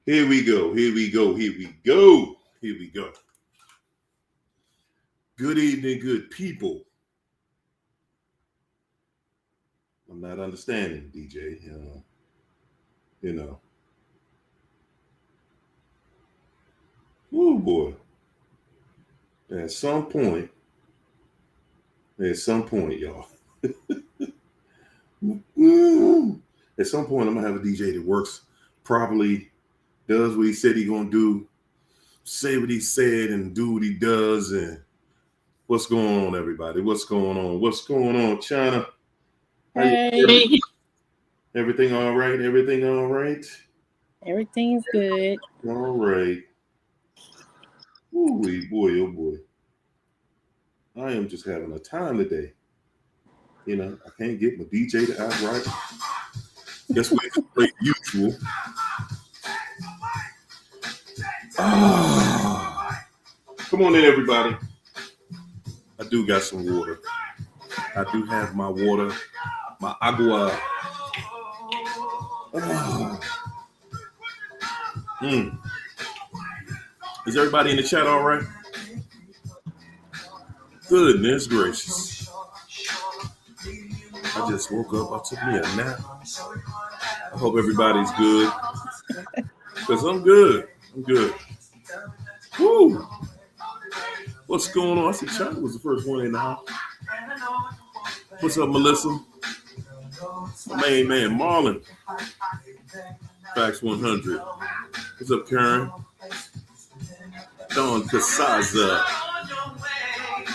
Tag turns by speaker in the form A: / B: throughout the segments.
A: Here we go. Here we go. Here we go. Here we go. Good evening, good people. I'm not understanding, DJ. You know. Oh boy. At some point, y'all. At some point, I'm gonna have a DJ that works properly, does what he said he's gonna do, say what he said, and do what he does. And what's going on, everybody? What's going on? What's going on, China?
B: Hey.
A: Everything all right? Everything all right?
B: Everything's good.
A: All right. Ooh, boy, oh boy. I am just having a time today. You know, I can't get my DJ to act right. Guess we just play usual. Come on in, everybody. I do got some water. I do have my water, my agua. Is everybody in the chat all right? Goodness gracious. I just woke up. I took me a nap. I hope everybody's good. Because I'm good. I'm good. Woo! What's going on? I see China was the first one in the house. What's up, Melissa? My main man, Marlon. Facts 100. What's up, Karen? Don Casaza.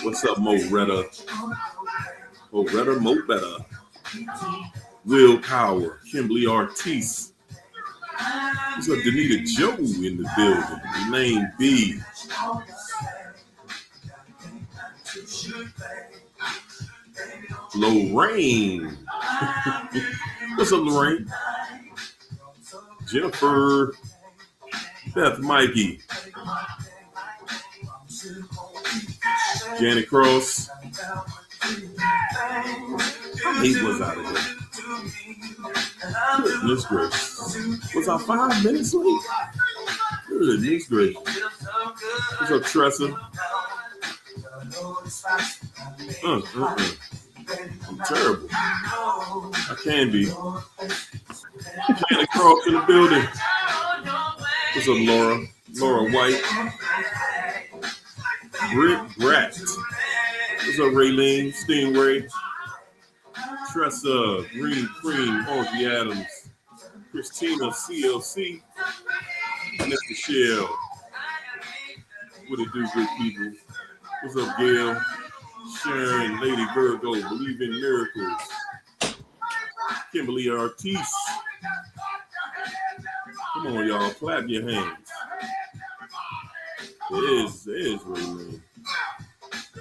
A: What's up, Mo Retta? Mo Retta, Mo Better. Willpower. Kimberly Ortiz. What's up, Danita Joe in the building? Elaine B. Lorraine. What's up, Lorraine? Jennifer. Beth Mikey. Janet Cross. How late was I today? Goodness gracious. Was I 5 minutes late? Goodness gracious. What's up, Tressa? I'm terrible. I can be. Janet Cross in the building. What's up, Laura? Laura White. Britt Bratt. What's up, Raylene? Stingray. Tressa, Green Cream, Orgy Adams. Christina, CLC. Mr. Shell. What it do, good people? What's up, Gail? Sharon, Lady Virgo, Believe in Miracles. Kimberly Ortiz. Come on, y'all, clap your hands. There's Raylene.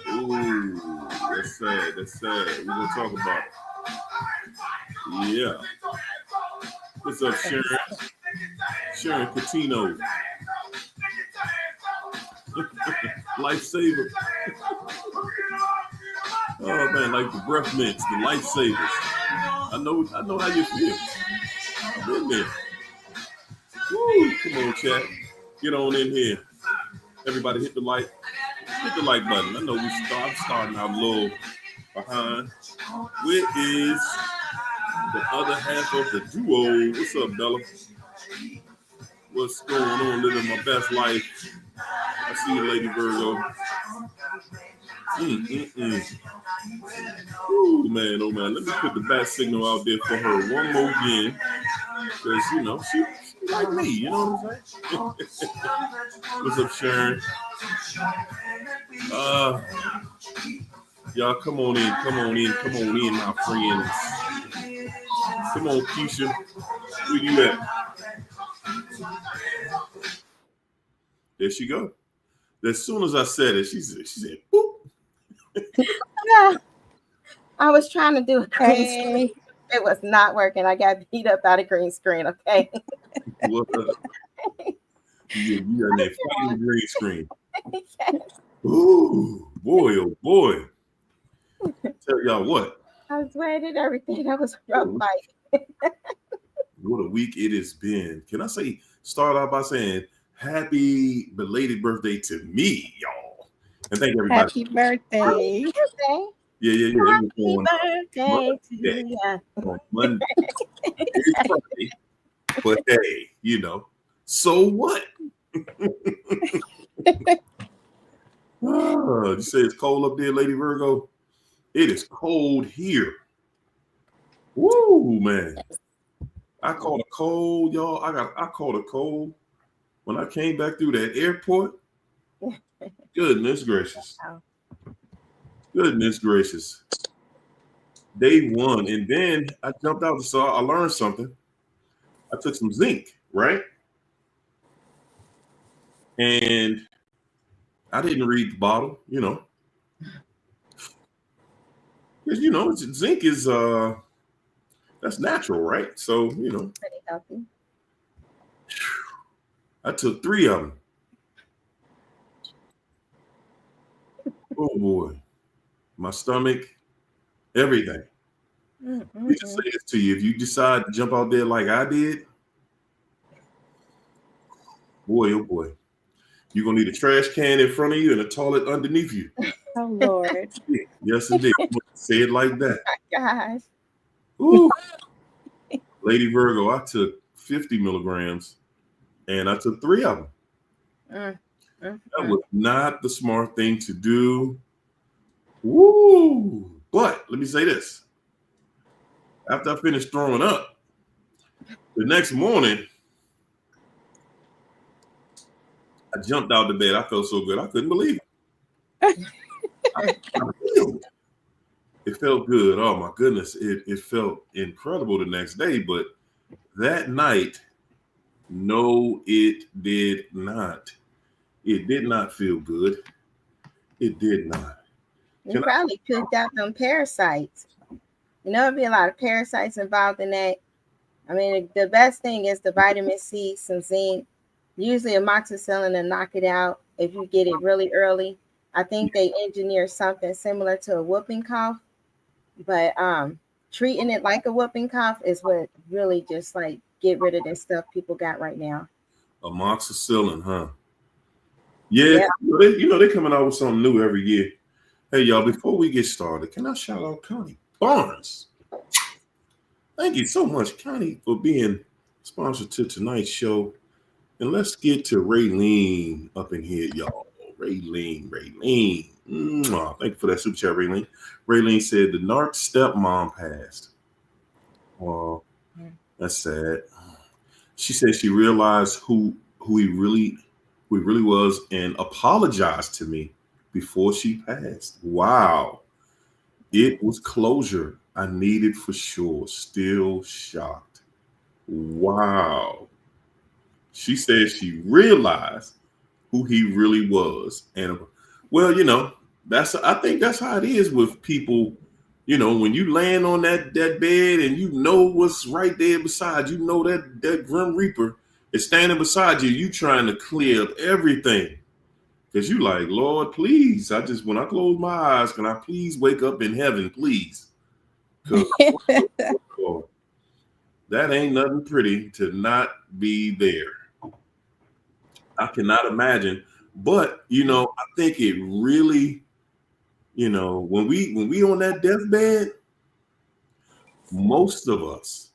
A: Ooh, that's sad. That's sad. We're gonna talk about it. Yeah. What's up, Sharon? Sharon Catino. Lifesaver. Oh man, like the breath mints, the lifesavers. I know how you feel. I've been there. Woo, come on, chat. Get on in here. Everybody hit the like button. I know I'm starting out a little behind. Where is the other half of the duo? What's up, Bella? What's going on? Living my best life. I see you, Lady Virgo. Ooh, man, oh man. Let me put the bat signal out there for her one more again. Because, you know, she like me, you know what I'm saying? What's up, Sharon? Y'all come on in, my friends. Come on, Keisha. Where you at? There she go. As soon as I said it, she said, boop.
C: Yeah. I was trying to do a green screen. It was not working. I got beat up out of green screen, okay?
A: What up? You got that fighting green screen. Yes. Ooh, boy, oh boy. Tell y'all what.
C: I was waiting everything. That was a rough fight.
A: what a week it has been. Can I start out by saying happy belated birthday to me, y'all. And thank everybody.
B: Happy birthday.
A: Yeah.
C: Happy birthday to you.
A: On Monday. It's Friday, but hey, so what? You say it's cold up there, Lady Virgo? It is cold here. Woo, man. I caught a cold, y'all. I caught a cold when I came back through that airport. Goodness gracious. Goodness gracious. Day one. And then I jumped out, so I learned something. I took some zinc, right? And I didn't read the bottle, Because zinc is that's natural, right? So,
C: Pretty healthy.
A: I took 3 of them. Oh boy. My stomach, everything. Let me just say this to you. If you decide to jump out there like I did, boy, oh boy, you're going to need a trash can in front of you and a toilet underneath you.
B: Oh, Lord.
A: Yes, indeed. Say it like that.
C: Oh my gosh.
A: Ooh. Lady Virgo, I took 50 milligrams and I took 3 of them. That was not the smart thing to do. Woo! But let me say this. After I finished throwing up, the next morning, I jumped out of bed. I felt so good. I couldn't believe it. It felt good. Oh, my goodness. It felt incredible the next day. But that night, no, it did not. It did not feel good. It did not.
C: You probably picked out them parasites. There'd be a lot of parasites involved in that. I mean, the best thing is the vitamin C, some zinc, usually amoxicillin to knock it out if you get it really early. I think they engineer something similar to a whooping cough, but treating it like a whooping cough is what really just like get rid of this stuff people got right now.
A: Amoxicillin, huh? Yeah. They're coming out with something new every year. Hey, y'all, before we get started, can I shout out Connie Barnes? Thank you so much, Connie, for being sponsored to tonight's show. And let's get to Raylene up in here, y'all. Raylene. Thank you for that super chat, Raylene. Raylene said the narc stepmom passed. Well, that's sad. She said she realized who he really was and apologized to me before she passed. Wow. It was closure I needed for sure. Still shocked. Wow. She said she realized who he really was. And well, I think that's how it is with people. When you land on that bed and what's right there beside you, that Grim Reaper is standing beside you, you trying to clear up everything. Because you like, Lord, please. When I close my eyes, can I please wake up in heaven, please? Because that ain't nothing pretty to not be there. I cannot imagine. But, I think it really, when we on that deathbed, most of us,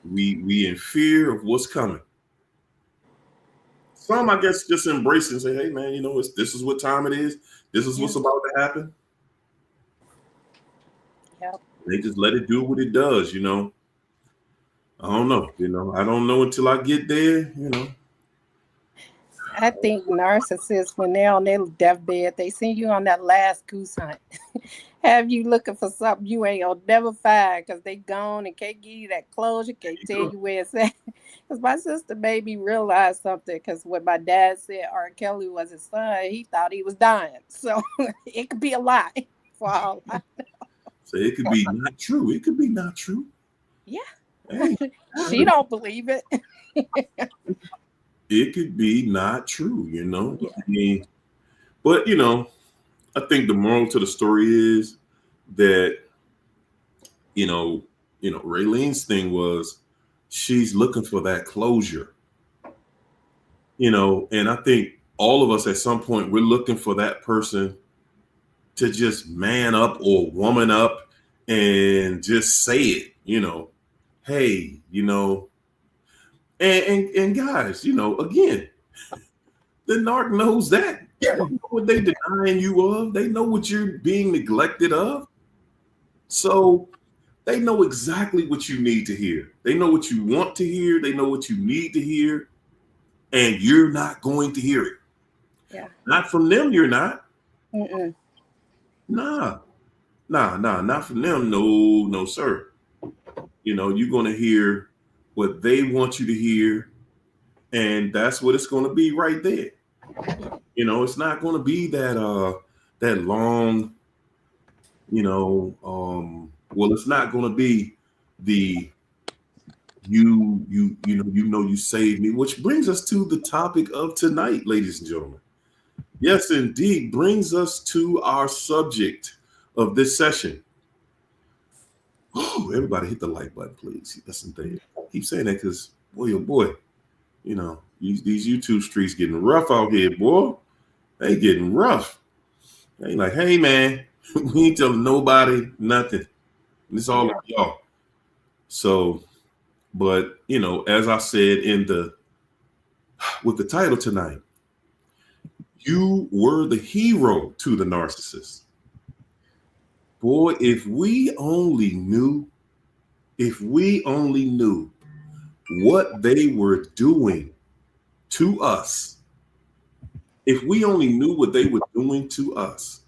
A: we in fear of what's coming. Some, I guess, just embrace it and say, hey, man, this is what time it is. This is what's about to happen.
B: Yep.
A: They just let it do what it does, I don't know. I don't know until I get there,
B: I think narcissists, when they're on their deathbed, they send you on that last goose hunt. Have you looking for something you ain't gonna never find because they gone and can't give you that closure, can't tell you where it's at. Because my sister made me realize something, because when my dad said R. Kelly was his son, he thought he was dying. So it could be a lie for all I know.
A: So it could be not true. It could be not true.
B: Yeah.
A: Hey,
B: she don't believe it.
A: It could be not true,
B: Yeah.
A: I mean, but I think the moral to the story is that Raylene's thing was she's looking for that closure, you know, and I think all of us at some point, we're looking for that person to just man up or woman up and just say it, you know, hey, you know, and guys, you know, again, the narc knows that. They know what they denying you of. They know what you're being neglected of. So they know exactly what you need to hear. They know what you want to hear. They know what you need to hear. And you're not going to hear it.
B: Yeah.
A: Not from them, you're not.
B: Mm-mm.
A: Nah, not from them. No, sir. You know, you're going to hear what they want you to hear. And that's what it's going to be right there. You know, it's not going to be that long, you know, well, it's not going to be the you saved me, which brings us to the topic of tonight, ladies and gentlemen. Yes, indeed, brings us to our subject of this session. Oh, everybody hit the like button, please. That's the thing. I keep saying that because, boy, oh boy, you know, these YouTube streets getting rough out here, boy. They getting rough. They like, hey, man, we ain't telling nobody nothing. It's all of y'all. So, but, you know, as I said with the title tonight, you were the hero to the narcissist. Boy, if we only knew what they were doing to us, if we only knew what they were doing to us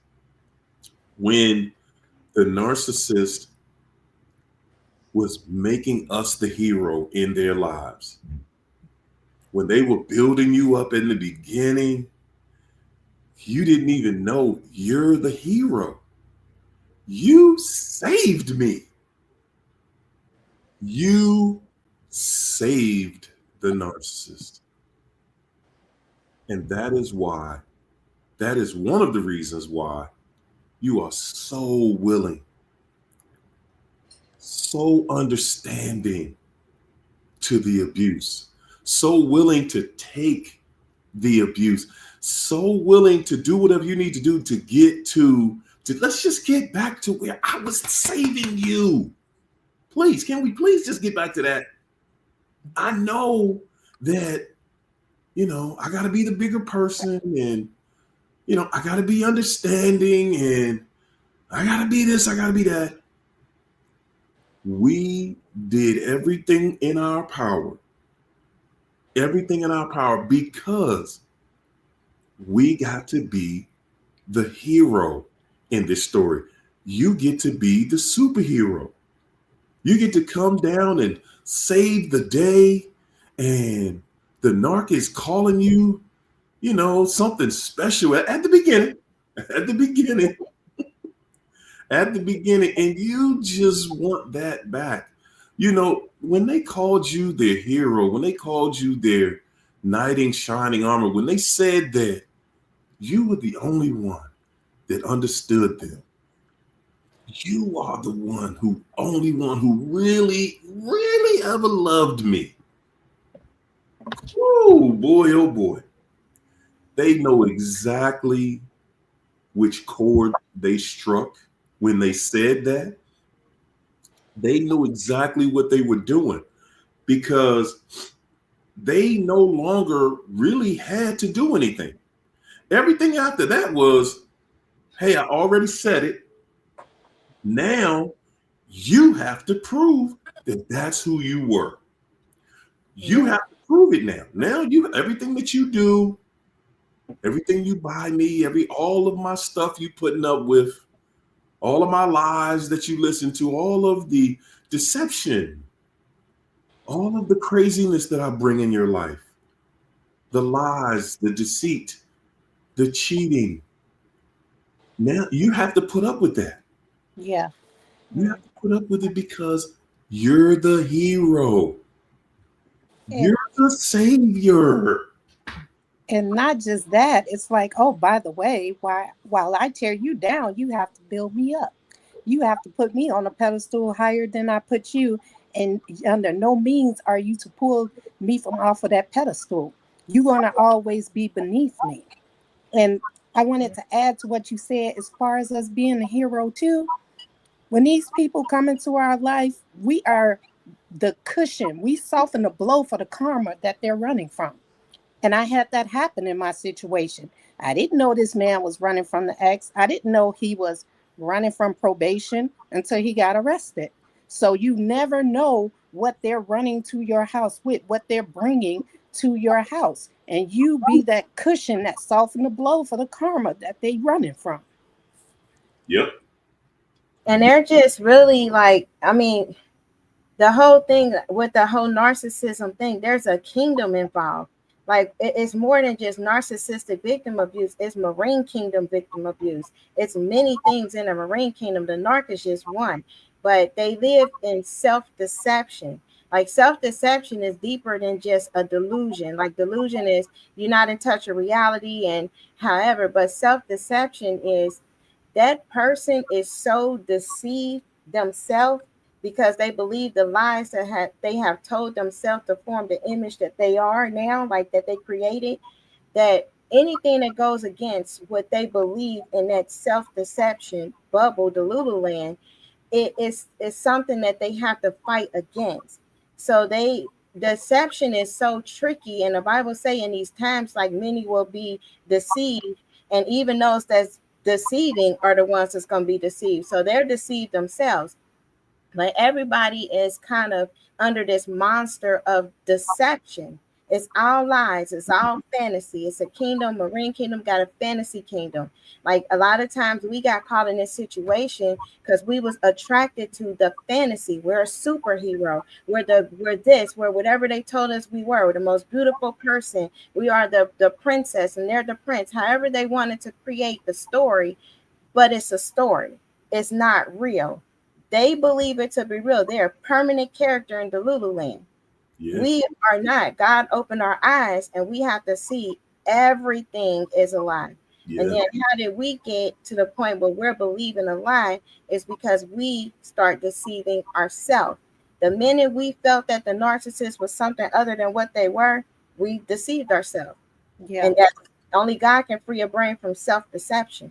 A: when the narcissist was making us the hero in their lives, when they were building you up in the beginning, you didn't even know you're the hero. You saved me. You saved the narcissist. And that is one of the reasons why you are so willing, so understanding to the abuse, so willing to take the abuse, so willing to do whatever you need to do to get to let's just get back to where I was saving you. Please, can we please just get back to that? I know that, you know, I got to be the bigger person and, you know, I got to be understanding and I got to be this, I got to be that. We did everything in our power because we got to be the hero in this story. You get to be the superhero. You get to come down and save the day, and the narc is calling you, you know, something special at the beginning, and you just want that back. You know, when they called you their hero, when they called you their knight in shining armor, when they said that you were the only one that understood them, you are the only one who really, really ever loved me. Oh boy, oh boy. They know exactly which chord they struck when they said that. They knew exactly what they were doing because they no longer really had to do anything. Everything after that was, hey, I already said it. Now you have to prove that that's who you were. You have to prove it now. Now everything that you do, everything you buy me, all of my stuff you putting up with, all of my lies that you listen to, all of the deception, all of the craziness that I bring in your life, the lies, the deceit, the cheating. Now you have to put up with that.
B: Yeah.
A: You have to put up with it because you're the hero. You're the savior.
B: And not just that, it's like, oh, by the way, while I tear you down, you have to build me up. You have to put me on a pedestal higher than I put you. And under no means are you to pull me from off of that pedestal. You're going to always be beneath me. And I wanted to add to what you said as far as us being a hero too. When these people come into our life, we are the cushion. We soften the blow for the karma that they're running from. And I had that happen in my situation. I didn't know this man was running from the ex. I didn't know he was running from probation until he got arrested. So you never know what they're running to your house with, what they're bringing to your house. And you be that cushion that soften the blow for the karma that they running from.
A: Yep.
C: And they're just really like, I mean, the whole thing with the whole narcissism thing, there's a kingdom involved. Like it's more than just narcissistic victim abuse. It's marine kingdom victim abuse. It's many things in the marine kingdom. The narc is just one, but they live in self-deception. Like self-deception is deeper than just a delusion. Like delusion is you're not in touch with reality and however, but self-deception is that person is so deceived themselves because they believe the lies that they have told themselves to form the image that they are now, like that they created, that anything that goes against what they believe in that self-deception bubble, the Lululand, it is something that they have to fight against. So deception is so tricky, and the Bible say in these times, like many will be deceived, and even those that's deceiving are the ones that's going to be deceived. So they're deceived themselves. Like everybody is kind of under this monster of deception. It's all lies. It's all fantasy. It's a kingdom. Marine kingdom got a fantasy kingdom. Like a lot of times we got caught in this situation because we was attracted to the fantasy. We're a superhero. We're whatever they told us we were. We're the most beautiful person. We are the princess and they're the prince. However they wanted to create the story, but it's a story. It's not real. They believe it to be real. They're a permanent character in the Lululand. Yeah. We are not. God opened our eyes and we have to see everything is a lie. Yeah. And then how did we get to the point where we're believing a lie is because we start deceiving ourselves. The minute we felt that the narcissist was something other than what they were, we deceived ourselves. Yeah. And that only God can free a brain from self-deception.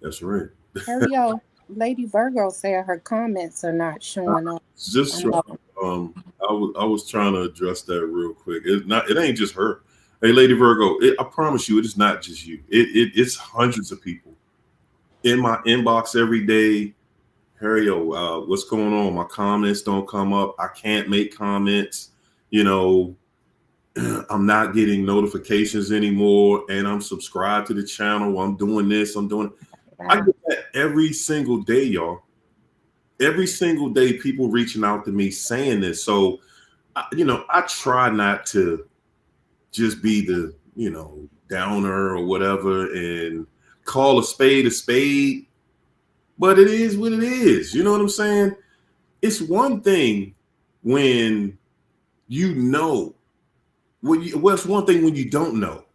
A: That's right.
B: Hurry up. Lady Virgo said her comments are not showing up.
A: Just I was trying to address that real quick. It ain't just her. Hey, Lady Virgo, I promise you, it is not just you. It's hundreds of people in my inbox every day. Harry, what's going on? My comments don't come up. I can't make comments. You know, I'm not getting notifications anymore, and I'm subscribed to the channel. I'm doing this. I'm doing. I get that every single day, y'all. Every single day, people reaching out to me saying this. So, I try not to just be the, downer or whatever and call a spade. But it is what it is. You know what I'm saying? It's one thing when you know. It's one thing when you don't know.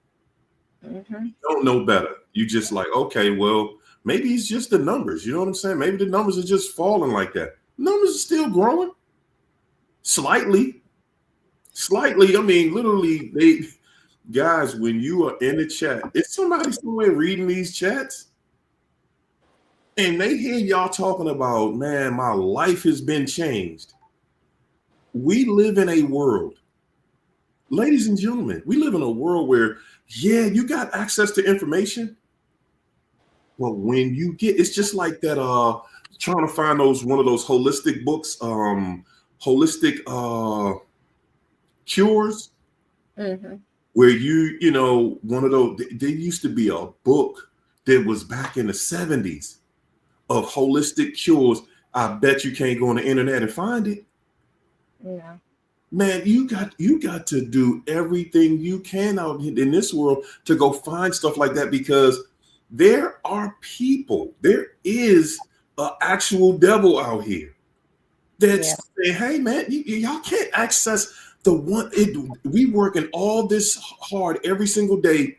A: Mm-hmm. You don't know better. You just like, okay, well, maybe it's just the numbers. You know what I'm saying? Maybe the numbers are just falling like that. Numbers are still growing. Slightly. I mean, literally, guys, when you are in the chat, it's somebody somewhere reading these chats. And they hear y'all talking about, man, my life has been changed. We live in a world, ladies and gentlemen, we live in a world where, yeah, you got access to information. But when you it's just like that, trying to find one of those holistic books, holistic cures, mm-hmm. where one of those, there used to be a book that was back in the 70s of holistic cures. I bet you can't go on the internet and find it. Yeah. Man, you got to do everything you can out in this world to go find stuff like that, because there are people, there is an actual devil out here that's saying, hey, man, y'all can't access the one. We working all this hard every single day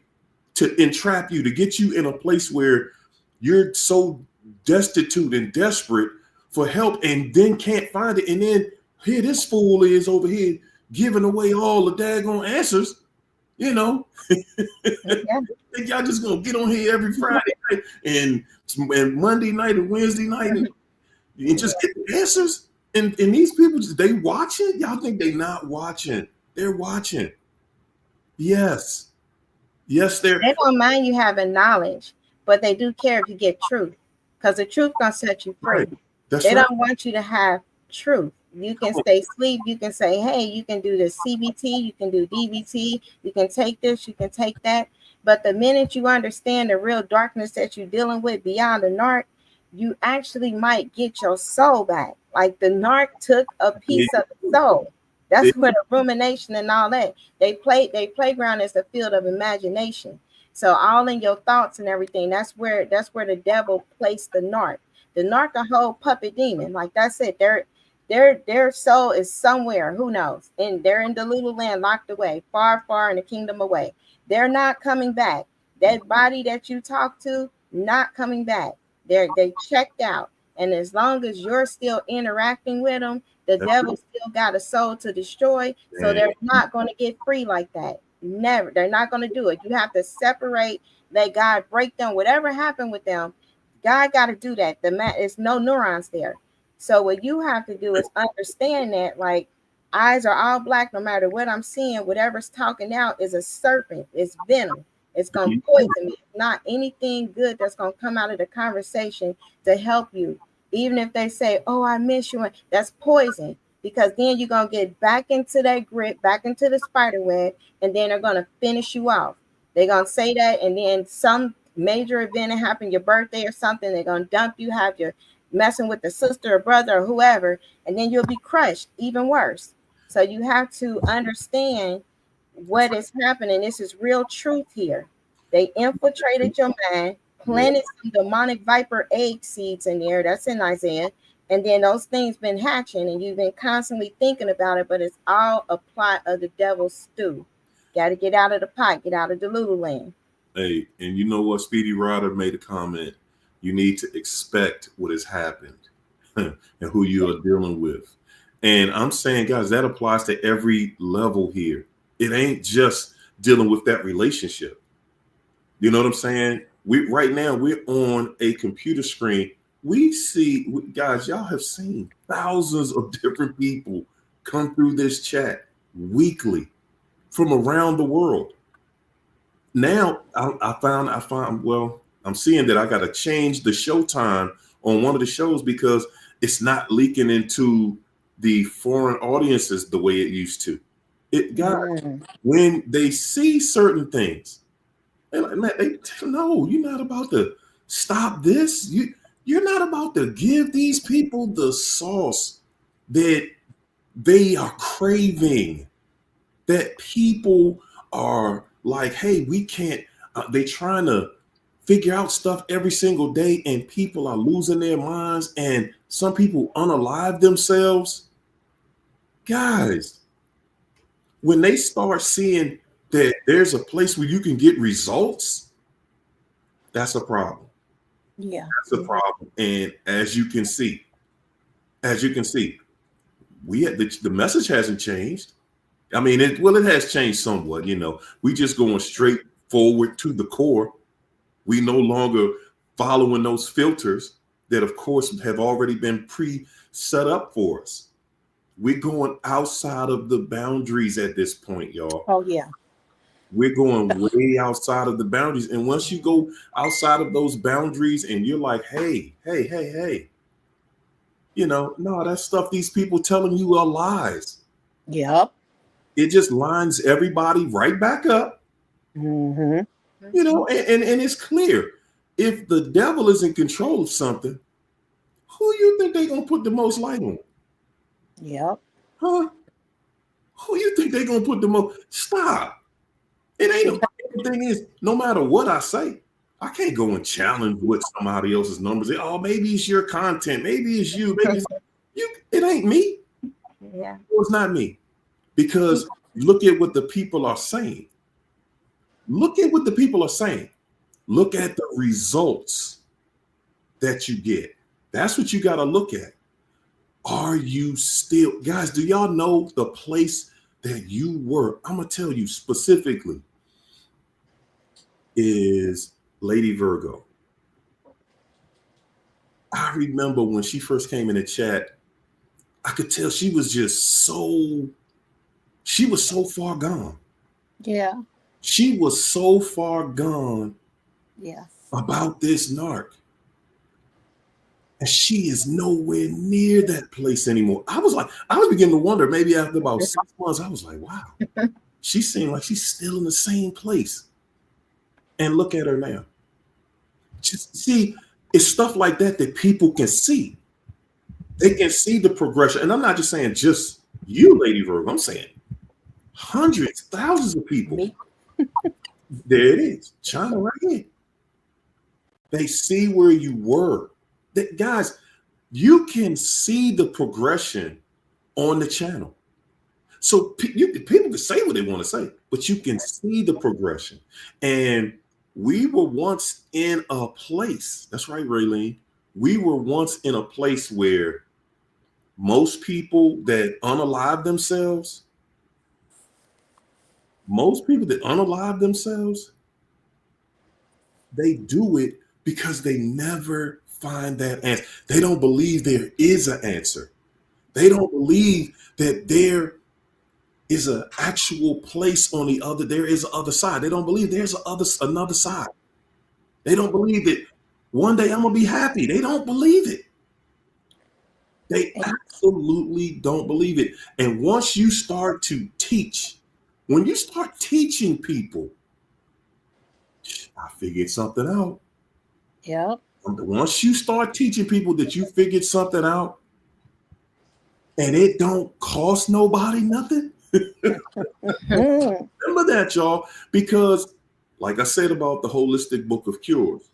A: to entrap you, to get you in a place where you're so destitute and desperate for help and then can't find it. And then Here this fool is over here giving away all the daggone answers. You know, think y'all just gonna get on here every Friday night and Monday night and Wednesday night and just get the answers? And these people, they watching? Y'all think they not watching? They're watching. Yes, they're.
C: They don't mind you having knowledge, but they do care if you get truth, because the truth gonna set you free.
A: Right.
C: They don't want you to have truth. You can stay asleep. You can say, hey, you can do this CBT, you can do DBT, you can take this, you can take that. But the minute you understand the real darkness that you're dealing with beyond the narc, you actually might get your soul back. Like the narc took a piece of the soul. That's where the rumination and all that. They playground is the field of imagination. So all in your thoughts and everything, that's where the devil placed the narc. The narc, a whole puppet demon. Like that's it. Their soul is somewhere, who knows? And they're in the little land locked away, far, far in the kingdom away. They're not coming back. That body that you talk to, not coming back. They checked out. And as long as you're still interacting with them, the devil still got a soul to destroy. So they're not going to get free like that. Never. They're not going to do it. You have to separate, let God break them. Whatever happened with them, God got to do that. There's no neurons there. So what you have to do is understand that, like, eyes are all black. No matter what I'm seeing, whatever's talking out is a serpent. It's venom. It's going to poison me. It's not anything good that's going to come out of the conversation to help you. Even if they say, oh, I miss you, that's poison, because then you're going to get back into that grip, back into the spider web, and then they're going to finish you off. They're going to say that, and then some major event that happened, your birthday or something, they're going to dump you, have your messing with the sister or brother or whoever, and then you'll be crushed, even worse. So you have to understand what is happening. This is real truth here. They infiltrated your mind, planted some demonic viper egg seeds in there. That's in Isaiah. And then those things been hatching, and you've been constantly thinking about it, but it's all a plot of the devil's stew. Got to get out of the pot, get out of the little land.
A: Hey, and you know what? Speedy Rider made a comment. You need to expect what has happened and who you are dealing with. And I'm saying, guys, that applies to every level here. It ain't just dealing with that relationship. You know what I'm saying? Right now, we're on a computer screen. We see, guys, y'all have seen thousands of different people come through this chat weekly from around the world. Now, I found, well, I'm seeing that I got to change the show time on one of the shows because it's not leaking into the foreign audiences the way it used to. When they see certain things, they're like, man, no, you're not about to stop this. You're not about to give these people the sauce that they are craving, that people are like, hey, we can't, they trying to figure out stuff every single day, and people are losing their minds, and some people unalive themselves. Guys, when they start seeing that there's a place where you can get results, that's a problem.
B: Yeah,
A: that's a problem. And as you can see, we had the message hasn't changed. I mean, it has changed somewhat. You know, we just going straight forward to the core. We no longer following those filters that, of course, have already been pre-set up for us. We're going outside of the boundaries at this point, y'all.
B: Oh, yeah.
A: We're going way outside of the boundaries. And once you go outside of those boundaries and you're like, hey, you know, no, that stuff these people telling you are lies.
B: Yep.
A: It just lines everybody right back up.
B: Mm-hmm.
A: You know, and it's clear. If the devil is in control of something, who you think they're going to put the most light on?
B: Yep.
A: Huh? Who you think they're going to put the most? Stop. It ain't. The thing is, no matter what I say, I can't go and challenge what somebody else's numbers. Oh, maybe it's your content. Maybe it's you. Maybe it's you. It ain't me.
C: Yeah.
A: It's not me. Because look at what the people are saying. Look at what the people are saying. Look at the results that you get. That's what you got to look at. Are you still, guys, do y'all know the place that you were? I'm going to tell you specifically is Lady Virgo. I remember when she first came in the chat, I could tell she was so far gone.
B: Yeah.
A: She was so far gone
B: Yes.
A: about this narc. And she is nowhere near that place anymore. I was beginning to wonder, maybe after about 6 months, I was like, wow, she seemed like she's still in the same place. And look at her now. Just see, it's stuff like that that people can see. They can see the progression. And I'm not just saying just you, Lady Virgo. I'm saying hundreds, thousands of people.
B: Me.
A: There it is. China right here. They see where you were. Guys, you can see the progression on the channel. So people can say what they want to say, but you can see the progression. And we were once in a place. That's right, Raylene. We were once in a place where most people that unalive themselves, they do it because they never find that answer. They don't believe there is an answer. They don't believe that there is an actual place on the other. There is an other side. They don't believe there's another side. They don't believe that one day I'm gonna be happy. They don't believe it. They absolutely don't believe it. And once you start to teach, when you start teaching people, I figured something out.
B: Yep.
A: Once you start teaching people that you figured something out and it don't cost nobody nothing, remember that, y'all, because like I said about the holistic book of cures,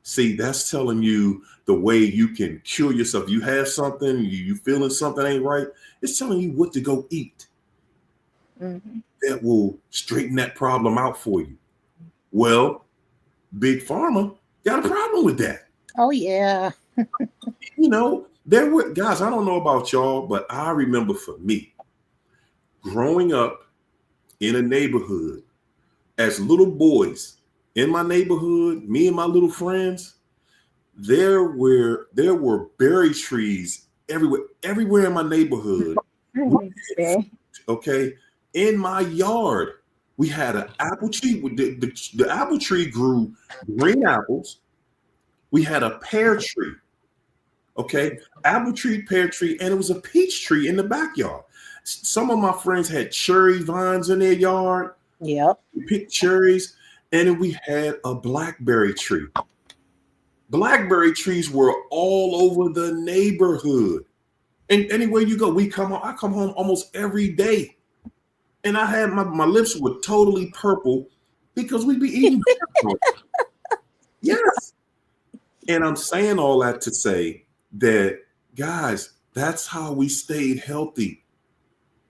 A: see, that's telling you the way you can cure yourself. You have something, you feeling something ain't right. It's telling you what to go eat. That will straighten that problem out for you. Well, Big Pharma got a problem with that.
B: Oh, yeah.
A: You know, there were guys, I don't know about y'all, but I remember for me, growing up in a neighborhood as little boys in my neighborhood, me and my little friends, there were berry trees everywhere in my neighborhood. Okay. In my yard, we had an apple tree. The apple tree grew green apples. We had a pear tree. Okay. Apple tree, pear tree, and it was a peach tree in the backyard. Some of my friends had cherry vines in their yard.
B: Yep.
A: We picked cherries, and then we had a blackberry tree. Blackberry trees were all over the neighborhood. And anywhere you go, I come home almost every day. And I had my lips were totally purple because we'd be eating. Yes. And I'm saying all that to say that, guys, that's how we stayed healthy.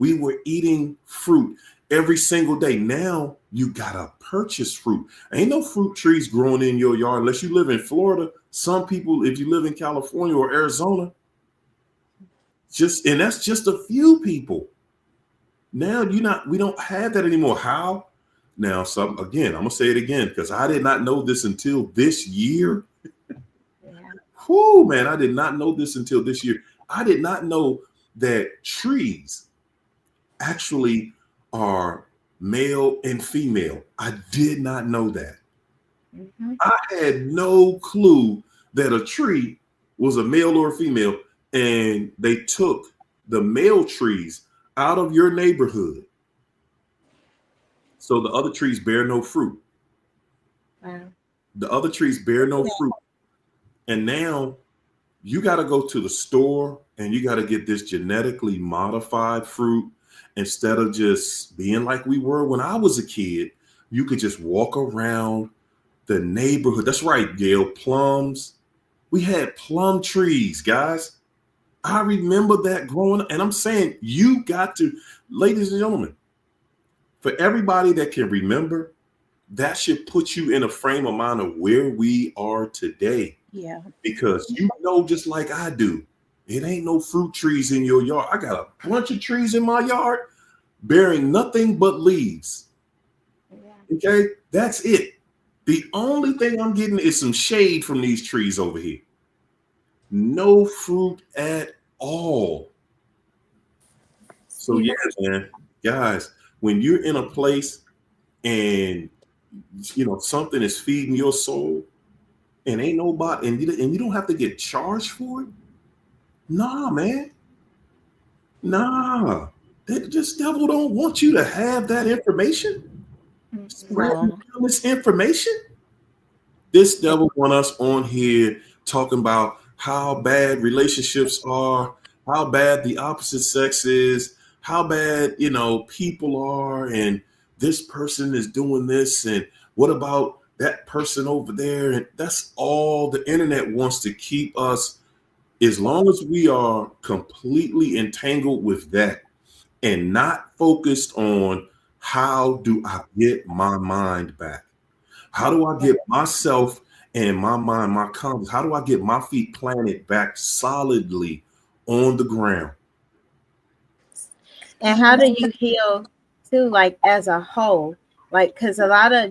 A: We were eating fruit every single day. Now you gotta purchase fruit. Ain't no fruit trees growing in your yard unless you live in Florida. Some people, if you live in California or Arizona, and that's just a few people. Now we don't have that anymore. How? Now, again, I'm gonna say it again because I did not know this until this year. Whoo, man, I did not know this until this year. I did not know that trees actually are male and female. I did not know that. I had no clue that a tree was a male or a female, and they took the male trees out of your neighborhood so the other trees bear no fruit.
C: Wow.
A: The other trees bear no fruit. And now you got to go to the store and you got to get this genetically modified fruit instead of just being like we were when I was a kid. You could just walk around the neighborhood. That's right, Gail. Plums. We had plum trees, guys. I remember that growing up. And I'm saying you got to, ladies and gentlemen, for everybody that can remember, that should put you in a frame of mind of where we are today.
B: Yeah.
A: Because you know, just like I do, It ain't no fruit trees in your yard. I got a bunch of trees in my yard bearing nothing but leaves.
C: Yeah.
A: Okay, that's it. The only thing I'm getting is some shade from these trees over here. No fruit at all. So yeah, man, guys, when you're in a place and something is feeding your soul and ain't nobody, and you don't have to get charged for it. Nah, man. Nah. This devil don't want you to have that information. Spreading this information. This devil want us on here talking about how bad relationships are, how bad the opposite sex is, how bad, people are, and this person is doing this, and what about that person over there? And that's all the internet wants to keep us, as long as we are completely entangled with that and not focused on how do I get my mind back? How do I get myself and my mind, my conscience, how do I get my feet planted back solidly on the ground?
C: And how do you heal too, like as a whole? Like, because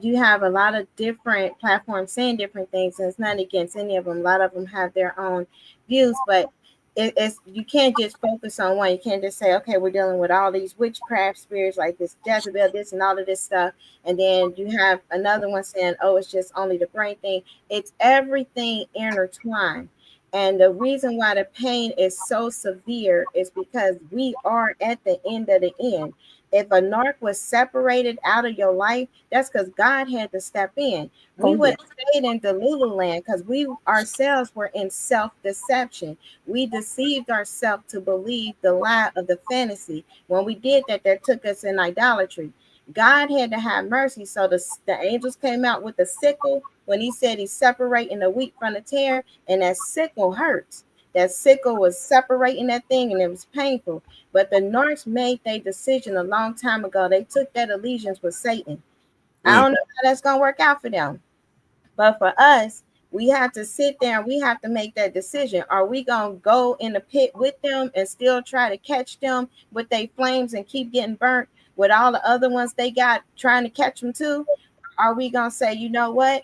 C: you have a lot of different platforms saying different things, and it's not against any of them. A lot of them have their own views, but it's you can't just focus on one. You can't just say, okay, we're dealing with all these witchcraft spirits like this Jezebel, this and all of this stuff, and then you have another one saying, oh, it's just only the brain thing. It's everything intertwined. And the reason why the pain is so severe is because we are at the end of the end. If a narc was separated out of your life, that's because God had to step in. We would have stayed in Delulu land because we ourselves were in self-deception. We deceived ourselves to believe the lie of the fantasy. When we did that, that took us in idolatry. God had to have mercy. So the angels came out with the sickle when he said he's separating the wheat from the tare, and that sickle hurts. That sickle was separating that thing, and it was painful. But the Norse made their decision a long time ago. They took that allegiance with Satan. I don't know how that's going to work out for them. But for us, we have to sit there and we have to make that decision. Are we going to go in the pit with them and still try to catch them with their flames and keep getting burnt with all the other ones they got trying to catch them too? Are we going to say, you know what?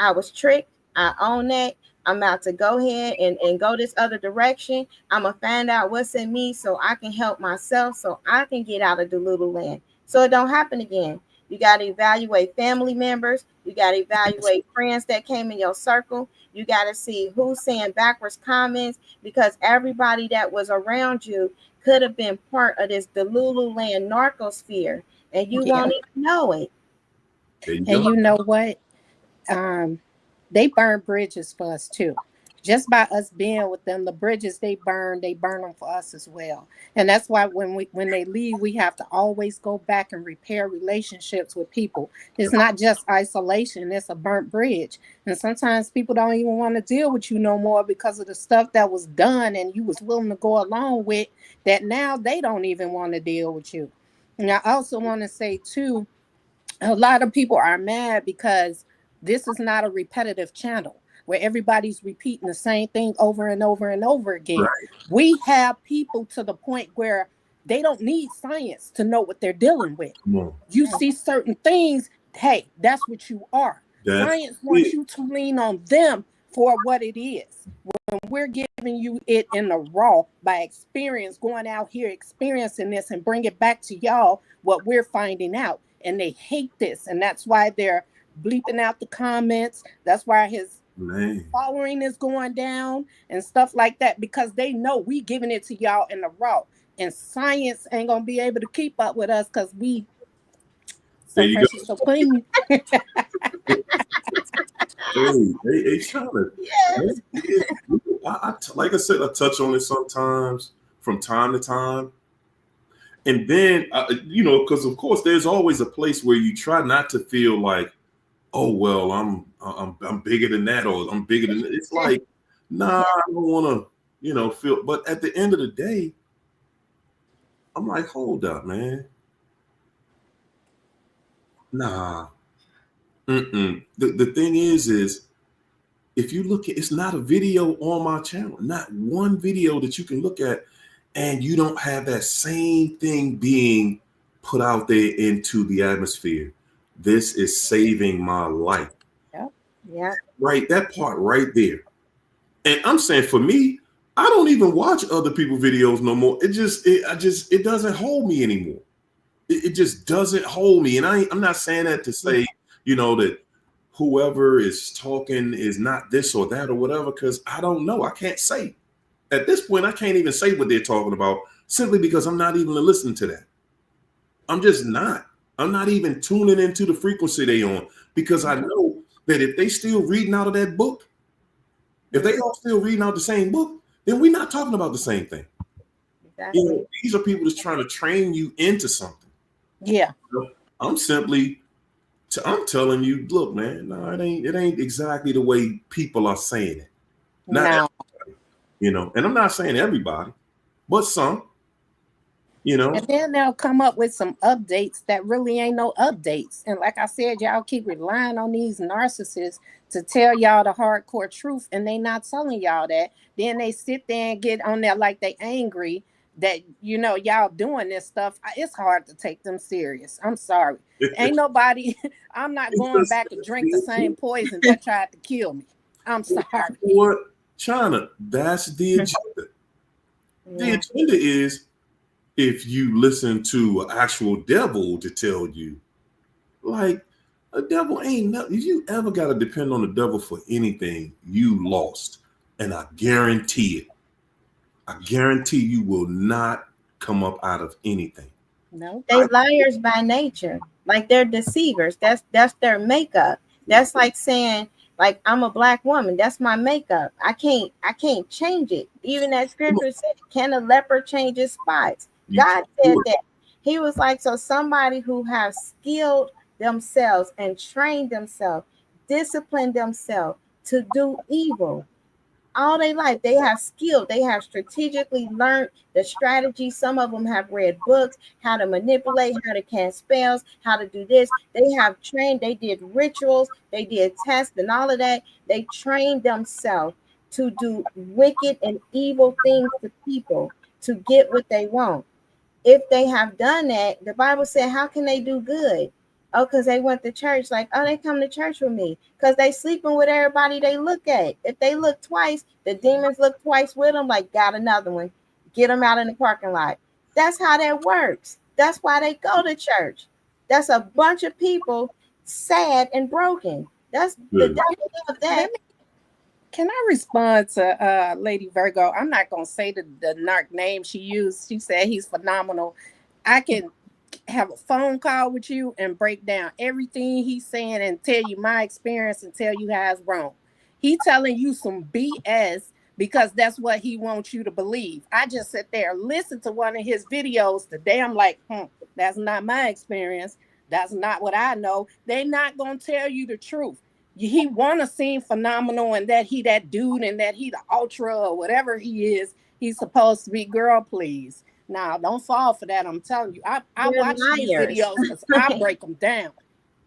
C: I was tricked. I own that. I'm about to go ahead and go this other direction. I'm going to find out what's in me so I can help myself, so I can get out of the little land, so it don't happen again. You got to evaluate family members. You got to evaluate friends that came in your circle. You got to see who's saying backwards comments, because everybody that was around you could have been part of this Delulu land narcosphere, and you won't even know it.
B: And you know what? They burn bridges for us too. Just by us being with them, the bridges they burn them for us as well. And that's why when they leave, we have to always go back and repair relationships with people. It's not just isolation, it's a burnt bridge. And sometimes people don't even want to deal with you no more because of the stuff that was done and you was willing to go along with, that now they don't even want to deal with you. And I also want to say too, a lot of people are mad because this is not a repetitive channel where everybody's repeating the same thing over and over and over again. Right. We have people to the point where they don't need science to know what they're dealing with. You see certain things, hey, that's what you are. Science wants you to lean on them for what it is. When we're giving you it in the raw by experience, going out here experiencing this and bring it back to y'all what we're finding out. And they hate this, and that's why they're bleeping out the comments. That's why his following is going down and stuff like that, because they know we giving it to y'all in the raw, and science ain't gonna be able to keep up with us because we so fresh and so clean.
A: Hey, Charlotte. Yes. Like I said, I touch on it sometimes from time to time. And then, because of course, there's always a place where you try not to feel like, oh, well, I'm bigger than that, or I'm bigger than that. It's like, nah, I don't want to, feel. But at the end of the day, I'm like, hold up, man. Nah. The thing is if you look at, it's not a video on my channel, not one video that you can look at, and you don't have that same thing being put out there into the atmosphere. This is saving my life.
C: Yeah.
A: Right, that part right there. And I'm saying, for me, I don't even watch other people's videos no more. It doesn't hold me anymore. It just doesn't hold me. And I'm not saying that to say, that whoever is talking is not this or that or whatever, because I don't know. I can't say. At this point, I can't even say what they're talking about, simply because I'm not even listening to that. I'm just not. I'm not even tuning into the frequency they on, because I know that if they still reading out of that book, if they all still reading out the same book, then we're not talking about the same thing.
C: Exactly.
A: These are people that's trying to train you into something.
B: Yeah.
A: I'm telling you, look, man, no, it ain't exactly the way people are saying it. Not everybody, and I'm not saying everybody, but some,
B: And then they'll come up with some updates that really ain't no updates. And like I said, y'all keep relying on these narcissists to tell y'all the hardcore truth, and they not telling y'all that. Then they sit there and get on there like they angry that, y'all doing this stuff. It's hard to take them serious. I'm sorry. Ain't nobody, I'm not going back to drink the same poison that tried to kill me. I'm sorry.
A: What, China, that's the agenda. The agenda is, if you listen to an actual devil to tell you, like, a devil ain't nothing. If you ever got to depend on the devil for anything, you lost. And I guarantee it. I guarantee you will not come up out of anything.
C: No, they liars by nature. Like, they're deceivers. That's their makeup. That's like saying, like, I'm a black woman. That's my makeup. I can't change it. Even that scripture said, can a leopard change his spots? God said that. He was like, so somebody who has skilled themselves and trained themselves, disciplined themselves to do evil all their life. They have skill. They have strategically learned the strategy. Some of them have read books, how to manipulate, how to cast spells, how to do this. They have trained. They did rituals. They did tests and all of that. They trained themselves to do wicked and evil things to people to get what they want. If they have done that, the Bible said, how can they do good? Oh, because they went to church. Like, oh, they come to church with me because they sleeping with everybody they look at. If they look twice, the demons look twice with them. Like, got another one. Get them out in the parking lot. That's how that works. That's why they go to church. That's a bunch of people sad and broken. That's the devil of that.
B: Can I respond to Lady Virgo? I'm not going to say the narc name she used. She said he's phenomenal. I can have a phone call with you and break down everything he's saying and tell you my experience and tell you how it's wrong. He telling you some BS because that's what he wants you to believe. I just sit there, listen to one of his videos today. I'm like, that's not my experience. That's not what I know. They're not going to tell you the truth. He want to seem phenomenal and that he that dude and that he the ultra or whatever he is. He's supposed to be. Girl, please. Now, don't fall for that. I'm telling you. I watch these videos because I break them down.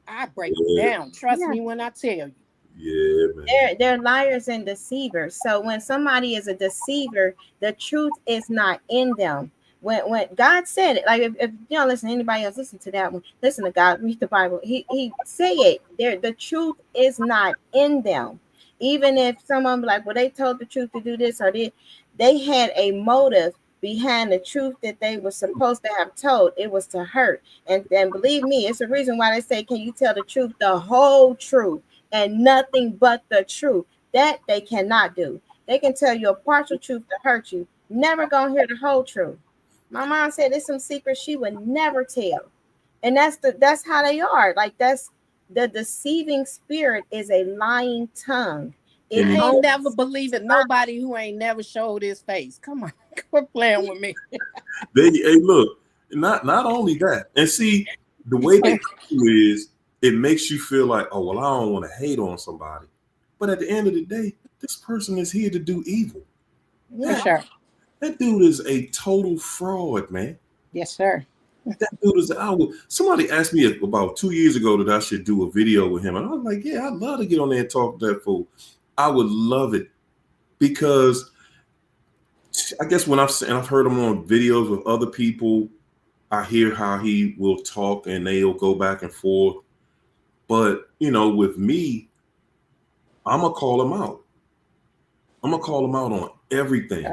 B: I break them down. Trust me when I tell you.
A: Yeah, man.
C: They're liars and deceivers. So when somebody is a deceiver, the truth is not in them. When God said it, like if you don't listen to anybody else, listen to that one. Listen to God, read the Bible. He say it. The truth is not in them. Even if someone be like, well, they told the truth to do this or they had a motive behind the truth that they were supposed to have told. It was to hurt. And believe me, it's a reason why they say, can you tell the truth, the whole truth, and nothing but the truth? That they cannot do. They can tell you a partial truth to hurt you. Never gonna hear the whole truth. My mom said there's some secrets she would never tell. And that's how they are. Like, that's the deceiving spirit is a lying tongue.
B: I ain't never believing nobody who ain't never showed his face. Come on, quit playing with me.
A: Hey, look, not only that, and see the way they do is it makes you feel like, oh well, I don't want to hate on somebody, but at the end of the day, this person is here to do evil.
B: Yeah, sure.
A: That dude is a total fraud, man.
B: Yes, sir.
A: That dude is. Somebody asked me about 2 years ago that I should do a video with him, and I was like, yeah, I'd love to get on there and talk to that fool. I would love it, because I guess when I've heard him on videos with other people, I hear how he will talk and they'll go back and forth. But with me, I'm gonna call him out. I'm gonna call him out on everything,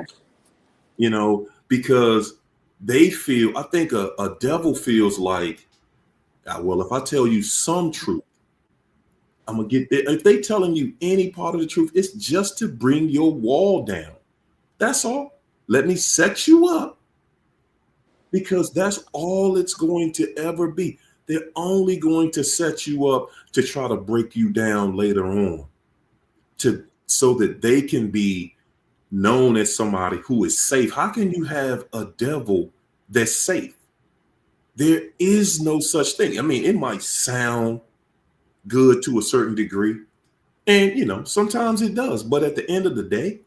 A: because they feel. I think a devil feels like, well, if I tell you some truth, I'm gonna get there. If they telling you any part of the truth, it's just to bring your wall down. That's all. Let me set you up, because that's all it's going to ever be. They're only going to set you up to try to break you down later on, so that they can be known as somebody who is safe. How can you have a devil that's safe? There is no such thing. I mean, it might sound good to a certain degree, and sometimes it does, but at the end of the day,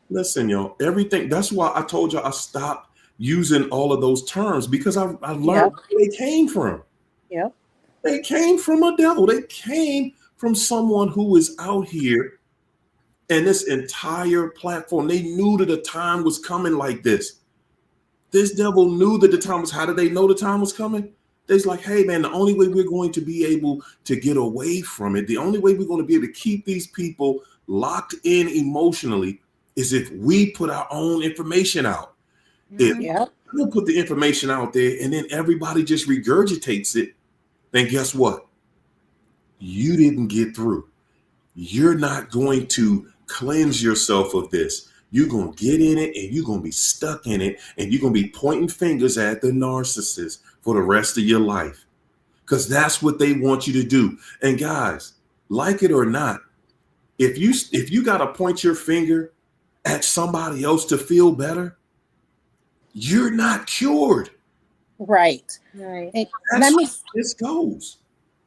A: listen, y'all, everything. That's why I told y'all I stopped using all of those terms, because I learned where they came from.
B: Yep.
A: They came from a devil. They came from someone who is out here, and this entire platform, they knew that the time was coming like this. This devil knew that the time was. How did they know the time was coming? They's like, hey man, the only way we're going to be able to get away from it, the only way we're going to be able to keep these people locked in emotionally, is if we put our own information out. If we put the information out there and then everybody just regurgitates it, then guess what? You didn't get through. You're not going to cleanse yourself of this. You're going to get in it and you're going to be stuck in it, and you're going to be pointing fingers at the narcissist for the rest of your life, because that's what they want you to do. And guys, like it or not, if you got to point your finger at somebody else to feel better, you're not cured.
B: Right.
C: Right.
A: This goes.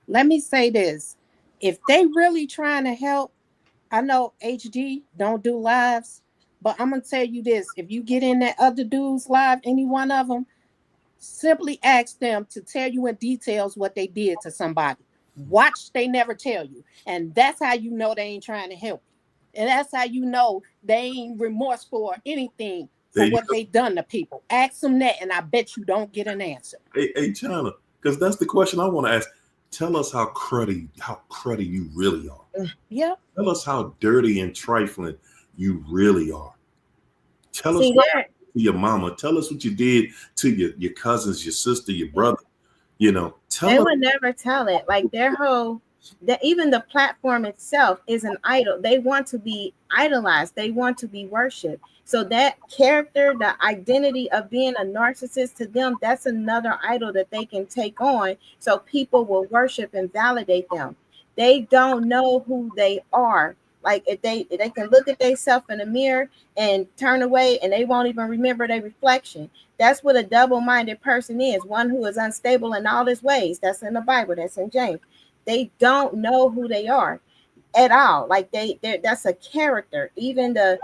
B: Let me say this. If they really trying to help, I know HD don't do lives, but I'm going to tell you this. If you get in that other dude's live, any one of them, simply ask them to tell you in details what they did to somebody. Watch, they never tell you. And that's how you know they ain't trying to help you. And that's how you know they ain't remorseful or anything for what they done to people. Ask them that, and I bet you don't get an answer.
A: Hey, China, because that's the question I want to ask. Tell us how cruddy you really are.
B: Yeah.
A: Tell us how dirty and trifling you really are. Tell us what you did to your mama. Tell us what you did to your cousins, your sister, your brother. They
C: would never tell it. Like even the platform itself is an idol. They want to be idolized. They want to be worshipped. So that character, the identity of being a narcissist, to them, that's another idol that they can take on, so people will worship and validate them. They don't know who they are. Like if they can look at themselves in the mirror and turn away, and they won't even remember their reflection. That's what a double-minded person is, one who is unstable in all his ways. That's in the Bible. That's in James. They don't know who they are at all. Like that's a character. Even the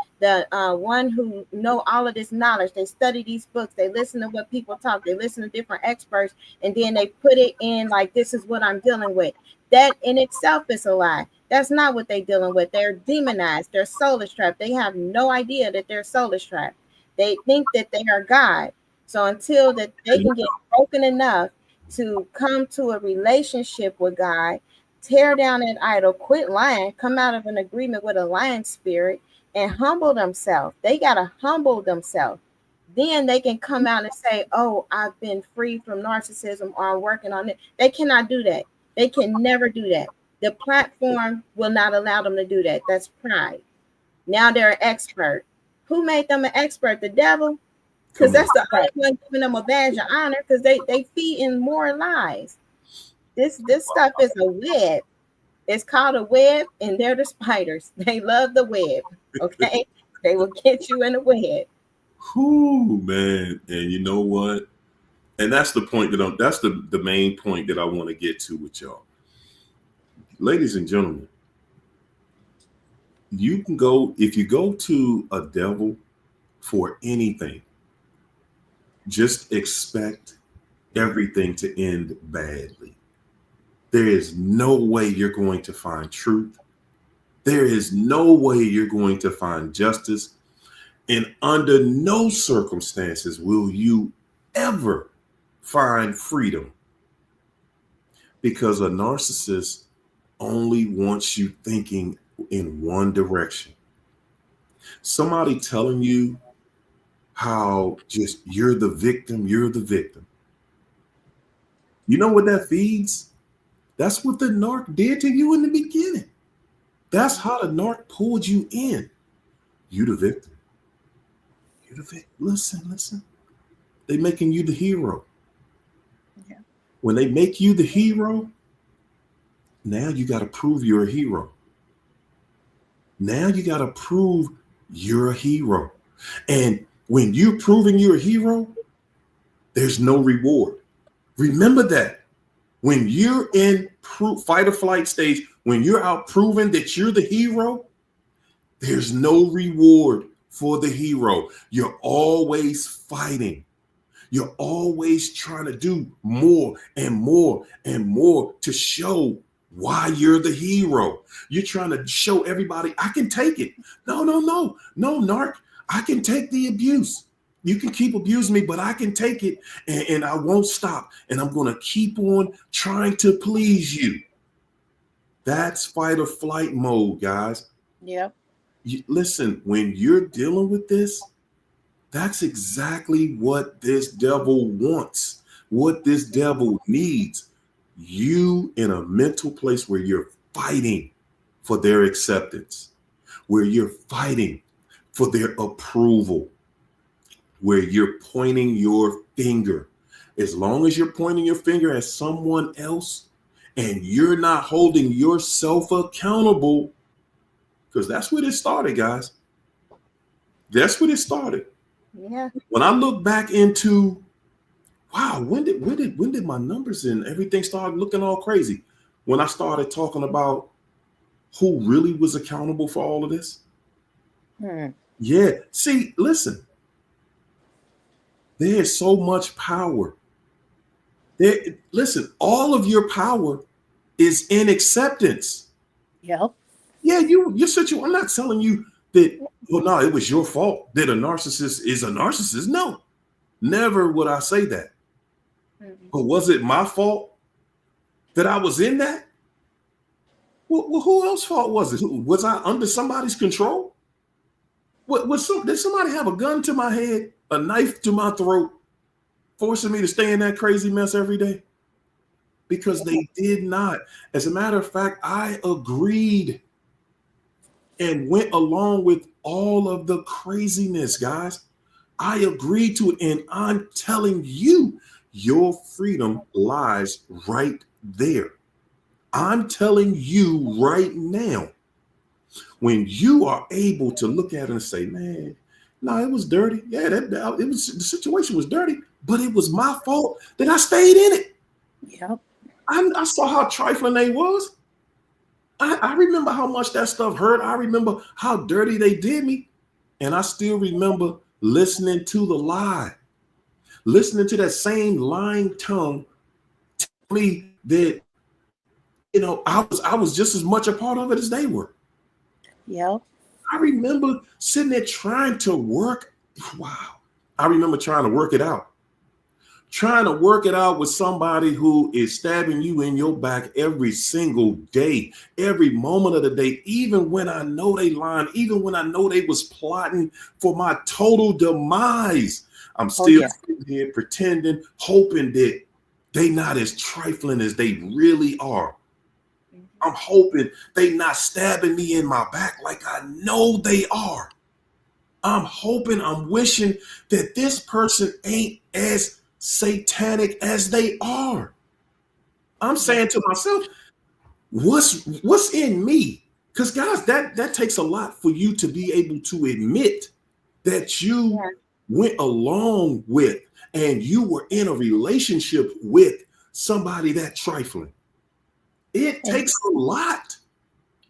C: one who know all of this knowledge, they study these books, they listen to what people talk, they listen to different experts, and then they put it in like, this is what I'm dealing with. That in itself is a lie. That's not what they're dealing with. They're demonized. They're soulless trapped. They have no idea that they're soulless trapped. They think that they are God. So until that they can get broken enough to come to a relationship with God, tear down that idol, quit lying, come out of an agreement with a lying spirit, and humble themselves. They got to humble themselves. Then they can come out and say, oh, I've been free from narcissism, or I'm working on it. They cannot do that. They can never do that. The platform will not allow them to do that. That's pride. Now they're an expert. Who made them an expert? The devil? Because that's the only one giving them a badge of honor, because they feed in more lies. This stuff is a web. It's called a web, and they're the spiders. They love the web. Okay? They will get you in the web.
A: Whoo, man. And you know what? And that's the point that's the main point that I want to get to with y'all. Ladies and gentlemen, you can go, if you go to a devil for anything, just expect everything to end badly. There is no way you're going to find truth. There is no way you're going to find justice, and under no circumstances will you ever find freedom, because a narcissist only wants you thinking in one direction. Somebody telling you how just you're the victim, you're the victim. You know what that feeds? That's what the narc did to you in the beginning. That's how the narc pulled you in. You the victim. You the victim. Listen. They making you the hero.
B: Yeah.
A: When they make you the hero, now you got to prove you're a hero. Now you got to prove you're a hero. And when you're proving you're a hero, there's no reward. Remember that. When you're in fight or flight stage, when you're out proving that you're the hero, there's no reward for the hero. You're always fighting. You're always trying to do more and more and more to show why you're the hero. You're trying to show everybody, I can take it. No, narc. I can take the abuse. You can keep abusing me, but I can take it, and I won't stop. And I'm going to keep on trying to please you. That's fight or flight mode, guys.
B: Yep.
A: Listen, when you're dealing with this, that's exactly what this devil wants, what this devil needs. You in a mental place where you're fighting for their acceptance, where you're fighting for their approval, where you're pointing your finger. As long as you're pointing your finger at someone else and you're not holding yourself accountable, because that's where it started, guys. That's where it started.
C: Yeah.
A: When I look back into, wow, when did my numbers and everything start looking all crazy? When I started talking about who really was accountable for all of this. Yeah. See, listen. There's so much power. Listen, all of your power is in acceptance.
B: Yep.
A: Yeah, you're such I'm not telling you that, well, no, it was your fault that a narcissist is a narcissist. No, never would I say that. But was it my fault that I was in that? Well, who else's fault was it? Was I under somebody's control? Did somebody have a gun to my head, a knife to my throat, forcing me to stay in that crazy mess every day? Because they did not. As a matter of fact, I agreed and went along with all of the craziness, guys. I agreed to it, and I'm telling you, your freedom lies right there. I'm telling you right now, when you are able to look at it and say, man, no, it was dirty. Yeah, the situation was dirty, but it was my fault that I stayed in it.
B: Yep.
A: I saw how trifling they was. I remember how much that stuff hurt. I remember how dirty they did me. And I still remember listening to the lie, listening to that same lying tongue tell me that, I was just as much a part of it as they were.
B: Yep.
A: I remember sitting there trying to work. Wow. I remember trying to work it out. Trying to work it out with somebody who is stabbing you in your back every single day, every moment of the day, even when I know they lying, even when I know they was plotting for my total demise. I'm still sitting here pretending, hoping that they not as trifling as they really are. I'm hoping they not stabbing me in my back like I know they are. I'm hoping, I'm wishing that this person ain't as satanic as they are. I'm saying to myself, what's in me? Because guys, that takes a lot for you to be able to admit that you went along with and you were in a relationship with somebody that trifling. It takes a lot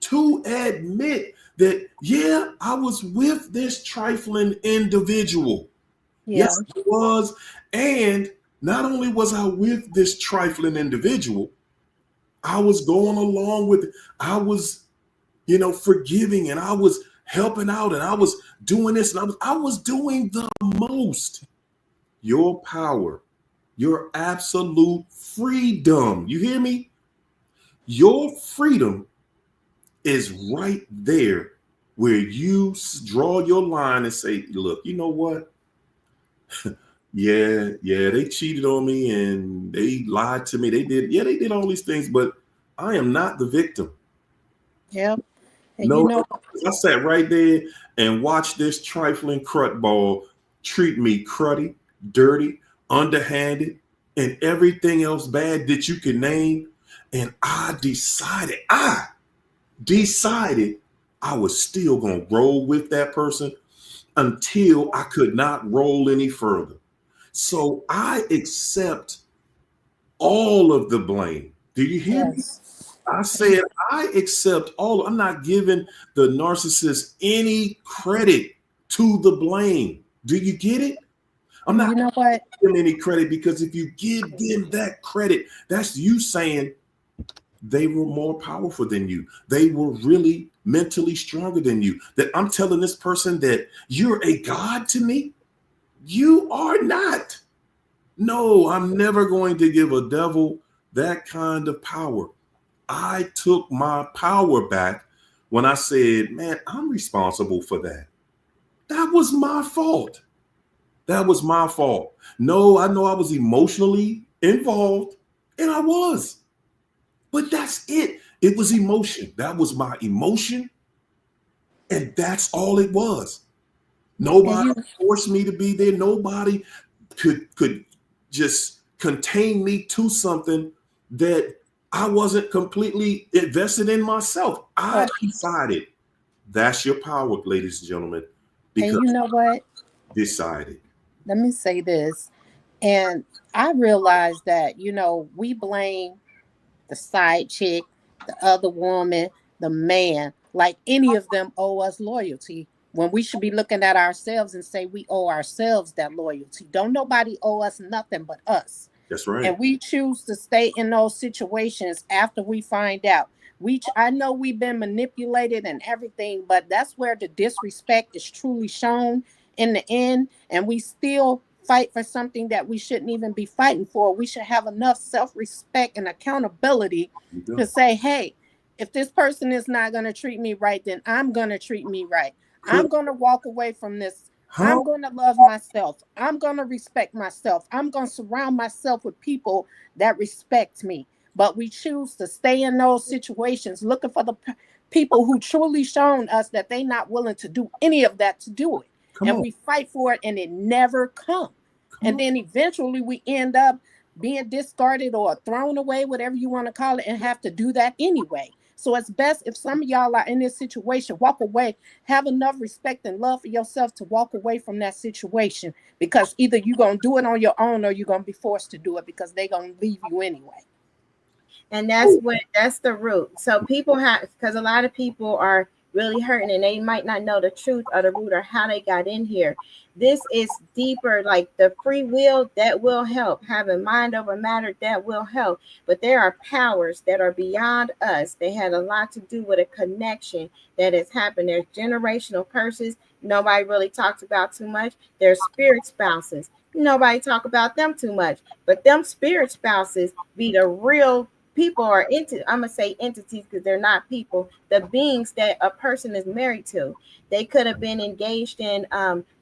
A: to admit that, yeah, I was with this trifling individual.
B: Yeah.
A: Yes, I was. And not only was I with this trifling individual, I was going along with it. I was forgiving, and I was helping out, and I was doing this, and I was doing the most. Your power, your absolute freedom. You hear me? Your freedom is right there where you draw your line and say, look, you know what? yeah, they cheated on me and they lied to me. They did all these things, but I am not the victim.
B: Yeah. And
A: No, I sat right there and watched this trifling crut ball treat me cruddy, dirty, underhanded, and everything else bad that you can name. And I decided I was still going to roll with that person until I could not roll any further. So I accept all of the blame. Do you hear me? I said, I accept all. I'm not giving the narcissist any credit to the blame. Do you get it? I'm not giving them any credit, because if you give them that credit, that's you saying they were more powerful than you. They were really mentally stronger than you. That I'm telling this person that you're a god to me. You are not. No, I'm never going to give a devil that kind of power. I took my power back when I said, man, I'm responsible for that. That was my fault. That was my fault. No, I know I was emotionally involved, and I was. But that's it. It was emotion. That was my emotion. And that's all it was. Nobody forced me to be there. Nobody could just contain me to something that I wasn't completely invested in myself. I decided. That's your power, ladies and gentlemen. Because
B: and you know what?
A: Decided.
B: Let me say this. And I realized that, we blame the side chick, the other woman, the man, like any of them owe us loyalty, when we should be looking at ourselves and say we owe ourselves that loyalty. Don't nobody owe us nothing but us.
A: That's right.
B: And we choose to stay in those situations after we find out. I know we've been manipulated and everything, but that's where the disrespect is truly shown in the end. And we still fight for something that we shouldn't even be fighting for. We should have enough self-respect and accountability to say, hey, if this person is not going to treat me right, then I'm going to treat me right. I'm going to walk away from this. I'm going to love myself. I'm going to respect myself. I'm going to surround myself with people that respect me. But we choose to stay in those situations looking for the people who truly shown us that they're not willing to do any of that to do it. We fight for it, and it never comes. And then eventually we end up being discarded or thrown away, whatever you want to call it, and have to do that anyway. So it's best if some of y'all are in this situation, walk away, have enough respect and love for yourself to walk away from that situation, because either you're going to do it on your own or you're going to be forced to do it because they're going to leave you anyway.
C: And that's the root. So people because a lot of people are really hurting and they might not know the truth or the root or how they got in here. This is deeper, like the free will that will help, having mind over matter that will help. But there are powers that are beyond us. They had a lot to do with a connection that has happened. There's generational curses nobody really talks about too much. There's spirit spouses. Nobody talk about them too much. But them spirit spouses be the real people, or I'm gonna say entities because they're not people, the beings that a person is married to. They could have been engaged in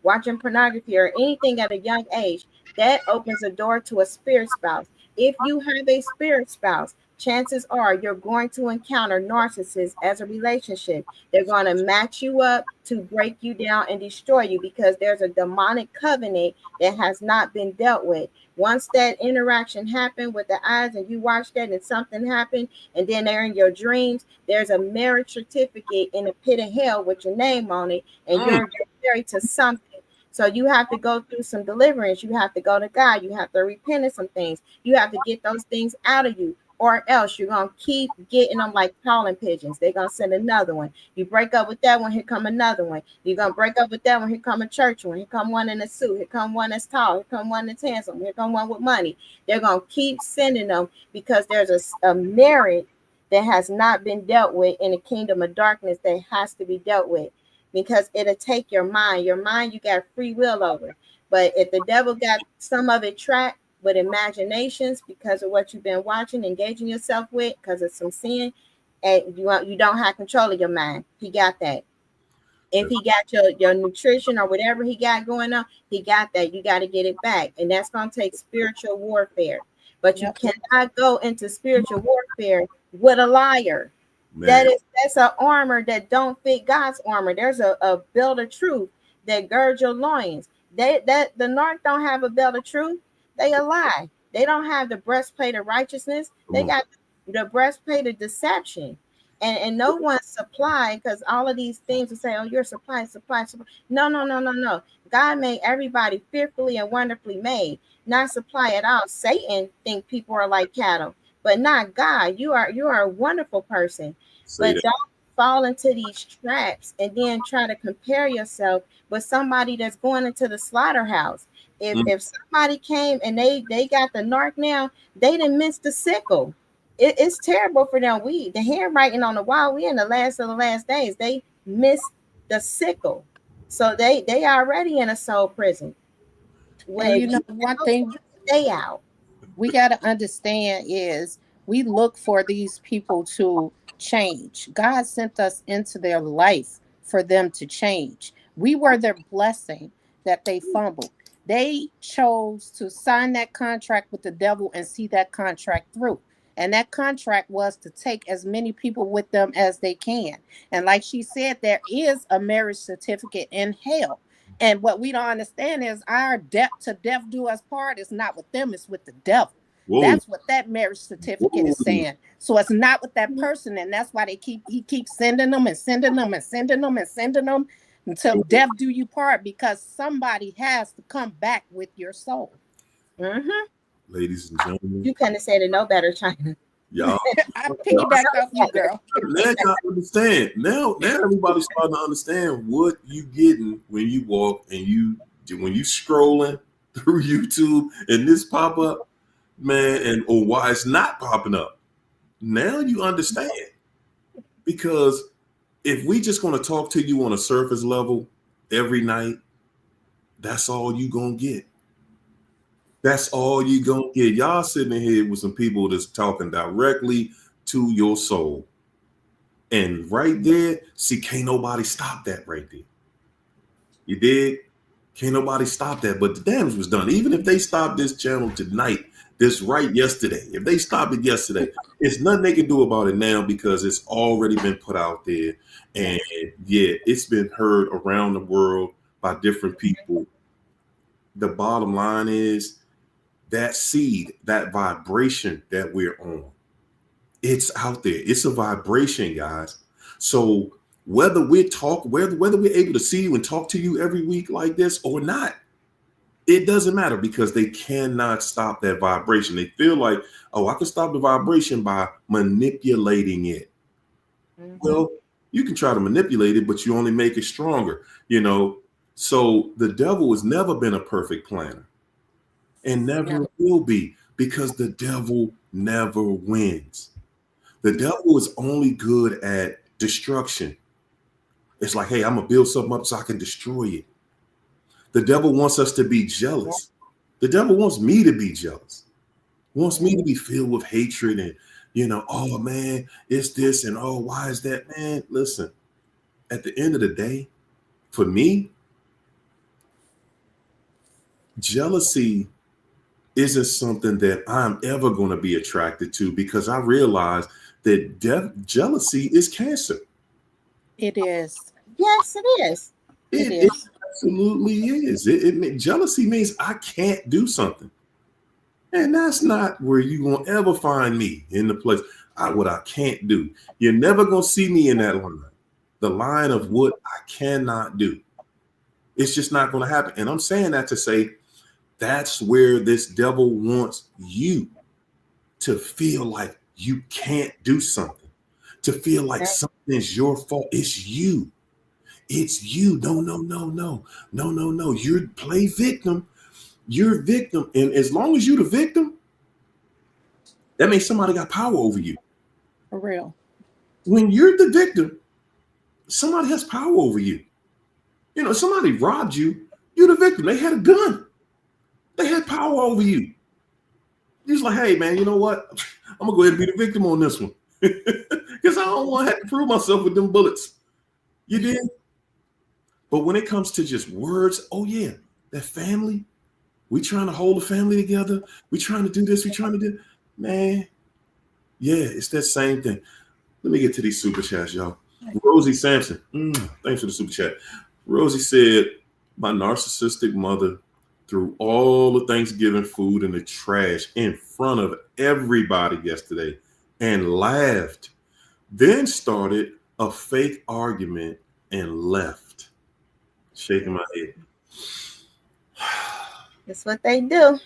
C: watching pornography or anything at a young age. That opens a door to a spirit spouse. If you have a spirit spouse, chances are you're going to encounter narcissists as a relationship. They're going to match you up to break you down and destroy you because there's a demonic covenant that has not been dealt with. Once that interaction happened with the eyes and you watch that and something happened, and then they're in your dreams, there's a marriage certificate in the pit of hell with your name on it, and you're married to something. So you have to go through some deliverance. You have to go to God. You have to repent of some things. You have to get those things out of you, or else you're going to keep getting them like pollen pigeons. They're going to send another one. You break up with that one, here come another one. You're going to break up with that one, here come a church one. Here come one in a suit. Here come one that's tall. Here come one that's handsome. Here come one with money. They're going to keep sending them because there's a merit that has not been dealt with in the kingdom of darkness that has to be dealt with, because it'll take your mind. Your mind, you got free will over. But if the devil got some of it trapped with imaginations because of what you've been watching, engaging yourself with, because of some sin, and you don't have control of your mind. He got that. If he got your nutrition or whatever he got going on, he got that. You got to get it back. And that's going to take spiritual warfare. But you cannot go into spiritual warfare with a liar. Man. That's an armor that don't fit God's armor. There's a belt of truth that girds your loins. The narc don't have a belt of truth. They a lie. They don't have the breastplate of righteousness. They got the breastplate of deception. And no one's supply, because all of these things will say, oh, you're supply. No. God made everybody fearfully and wonderfully made, not supply at all. Satan think people are like cattle, but not God. You are a wonderful person. But don't fall into these traps and then try to compare yourself with somebody that's going into the slaughterhouse. If somebody came and they got the narc now, they didn't miss the sickle. It's terrible for them. The handwriting on the wall. We in the last of the last days. They missed the sickle, so they already in a soul prison.
B: And one thing
C: they out.
B: We got to understand is we look for these people to change. God sent us into their life for them to change. We were their blessing that they fumbled. They chose to sign that contract with the devil and see that contract through. And that contract was to take as many people with them as they can. And like she said, there is a marriage certificate in hell. And what we don't understand is our death to death do us part is not with them, it's with the devil. Whoa. That's what that marriage certificate is saying. So it's not with that person. And that's why he keeps sending them until death do you part, because somebody has to come back with your soul.
C: Mm-hmm.
A: Ladies and gentlemen,
C: you couldn't have said it no better, China.
A: Y'all,
B: I piggybacked off you, girl.
A: Now y'all understand. Now everybody's starting to understand what you getting when you walk and when you scrolling through YouTube and this pop up, man, or why it's not popping up. Now you understand, because if we just going to talk to you on a surface level every night, that's all you gonna get. That's all you gonna get. Y'all sitting in here with some people that's talking directly to your soul. And right there, see, can't nobody stop that right there. You did? Can't nobody stop that. But the damage was done. Even if they stopped this channel tonight, yesterday, if they stopped it yesterday, it's nothing they can do about it now, because it's already been put out there. And yeah, it's been heard around the world by different people. The bottom line is, that seed, that vibration that we're on, it's out there. It's a vibration, guys. So whether we're able to see you and talk to you every week like this or not, it doesn't matter, because they cannot stop that vibration. They feel like, oh, I can stop the vibration by manipulating it. Mm-hmm. Well, you can try to manipulate it, but you only make it stronger, So the devil has never been a perfect planner. And never will be, because the devil never wins. The devil is only good at destruction. It's like, hey, I'm going to build something up so I can destroy it. The devil wants us to be jealous. The devil wants me to be jealous. He wants me to be filled with hatred and, oh, man, it's this and, oh, why is that? Man, listen, at the end of the day, for me, jealousy isn't something that I'm ever going to be attracted to, because I realize that jealousy is cancer.
B: It is.
C: Yes, it is.
A: It absolutely is. Jealousy means I can't do something. And that's not where you're going to ever find me, in the place what I can't do. You're never going to see me in that line, the line of what I cannot do. It's just not going to happen. And I'm saying that to say, that's where this devil wants you to feel like you can't do something, to feel like something's your fault. It's you. It's you. No. You play victim. You're a victim. And as long as you're the victim, that means somebody got power over you.
B: For real.
A: When you're the victim, somebody has power over you. You know, somebody robbed you, you're the victim. They had a gun. They had power over you. He's like, hey, man, you know what? I'm going to go ahead and be the victim on this one. Because I don't want to have to prove myself with them bullets. You did? But when it comes to just words, oh, yeah, that family, we trying to hold the family together. We trying to do this. We trying to do, man. Yeah, it's that same thing. Let me get to these super chats, y'all. Rosie Sampson, thanks for the super chat. Rosie said, my narcissistic mother threw all the Thanksgiving food in the trash in front of everybody yesterday and laughed, then started a fake argument and left. Shaking my head.
C: That's what they do.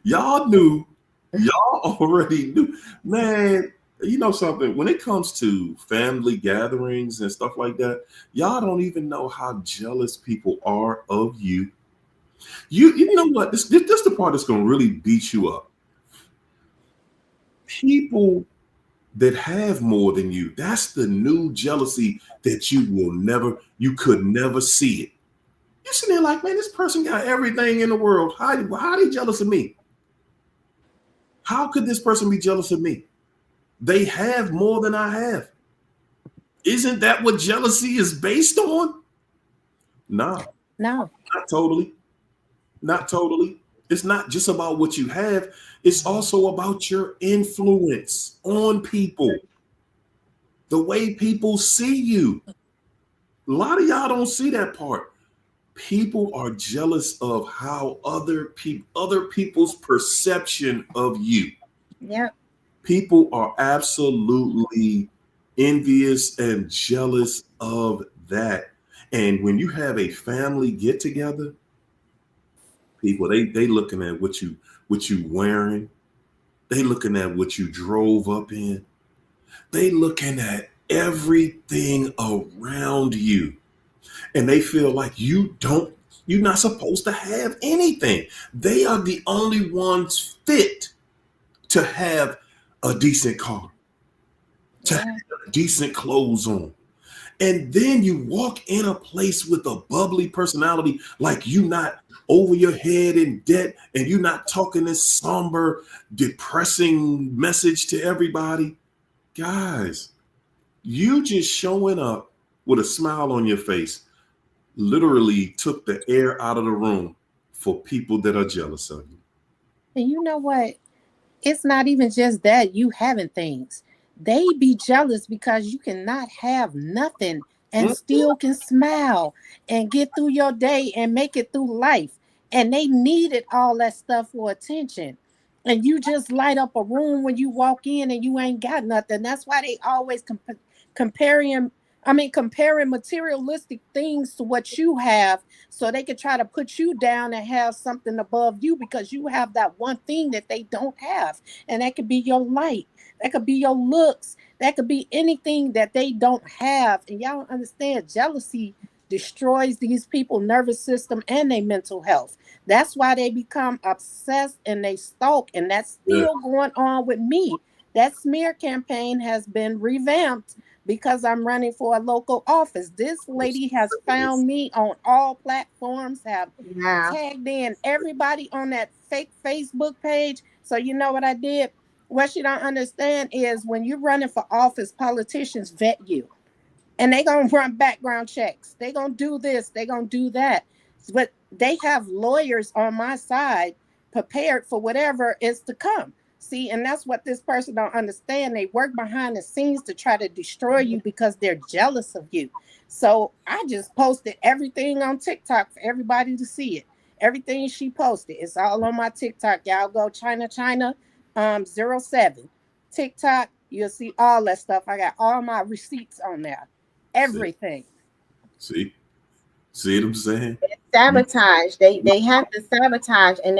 A: Y'all knew. Y'all already knew. Man, you know something? When it comes to family gatherings and stuff like that, y'all don't even know how jealous people are of you. You know what? This the part that's going to really beat you up. People that have more than you, that's the new jealousy that you could never see it. You're sitting there like, man, this person got everything in the world. How are they jealous of me? How could this person be jealous of me? They have more than I have. Isn't that what jealousy is based on? No.
B: No.
A: Not totally. Not totally. It's not just about what you have. It's also about your influence on people. The way people see you. A lot of y'all don't see that part. People are jealous of how other people's perception of you.
C: Yep.
A: People are absolutely envious and jealous of that. And when you have a family get together, people they looking at what you wearing, they looking at what you drove up in, they looking at everything around you, and they feel like you're not supposed to have anything. They are the only ones fit to have a decent car, to have decent clothes on. And then you walk in a place with a bubbly personality, like you not over your head in debt, and you're not talking this somber, depressing message to everybody. Guys, you just showing up with a smile on your face literally took the air out of the room for people that are jealous of you.
B: And you know what? It's not even just that you having things. They be jealous because you cannot have nothing and still can smile and get through your day and make it through life. And they needed all that stuff for attention. And you just light up a room when you walk in and you ain't got nothing. That's why they always comparing materialistic things to what you have, so they could try to put you down and have something above you because you have that one thing that they don't have. And that could be your light. That could be your looks. That could be anything that they don't have. And y'all don't understand, jealousy destroys these people's nervous system and their mental health. That's why they become obsessed and they stalk. And that's still going on with me. That smear campaign has been revamped because I'm running for a local office. This lady has found me on all platforms, have tagged in everybody on that fake Facebook page. So you know what I did? What you don't understand is when you're running for office, politicians vet you. And they're going to run background checks. They're going to do this. They're going to do that. But they have lawyers on my side prepared for whatever is to come. See, and that's what this person don't understand. They work behind the scenes to try to destroy you because they're jealous of you. So I just posted everything on TikTok for everybody to see it. Everything she posted, it's all on my TikTok. Y'all go China 07 TikTok. You'll see all that stuff. I got all my receipts on there. Everything.
A: See what I'm saying?
C: Sabotage. They have to sabotage, and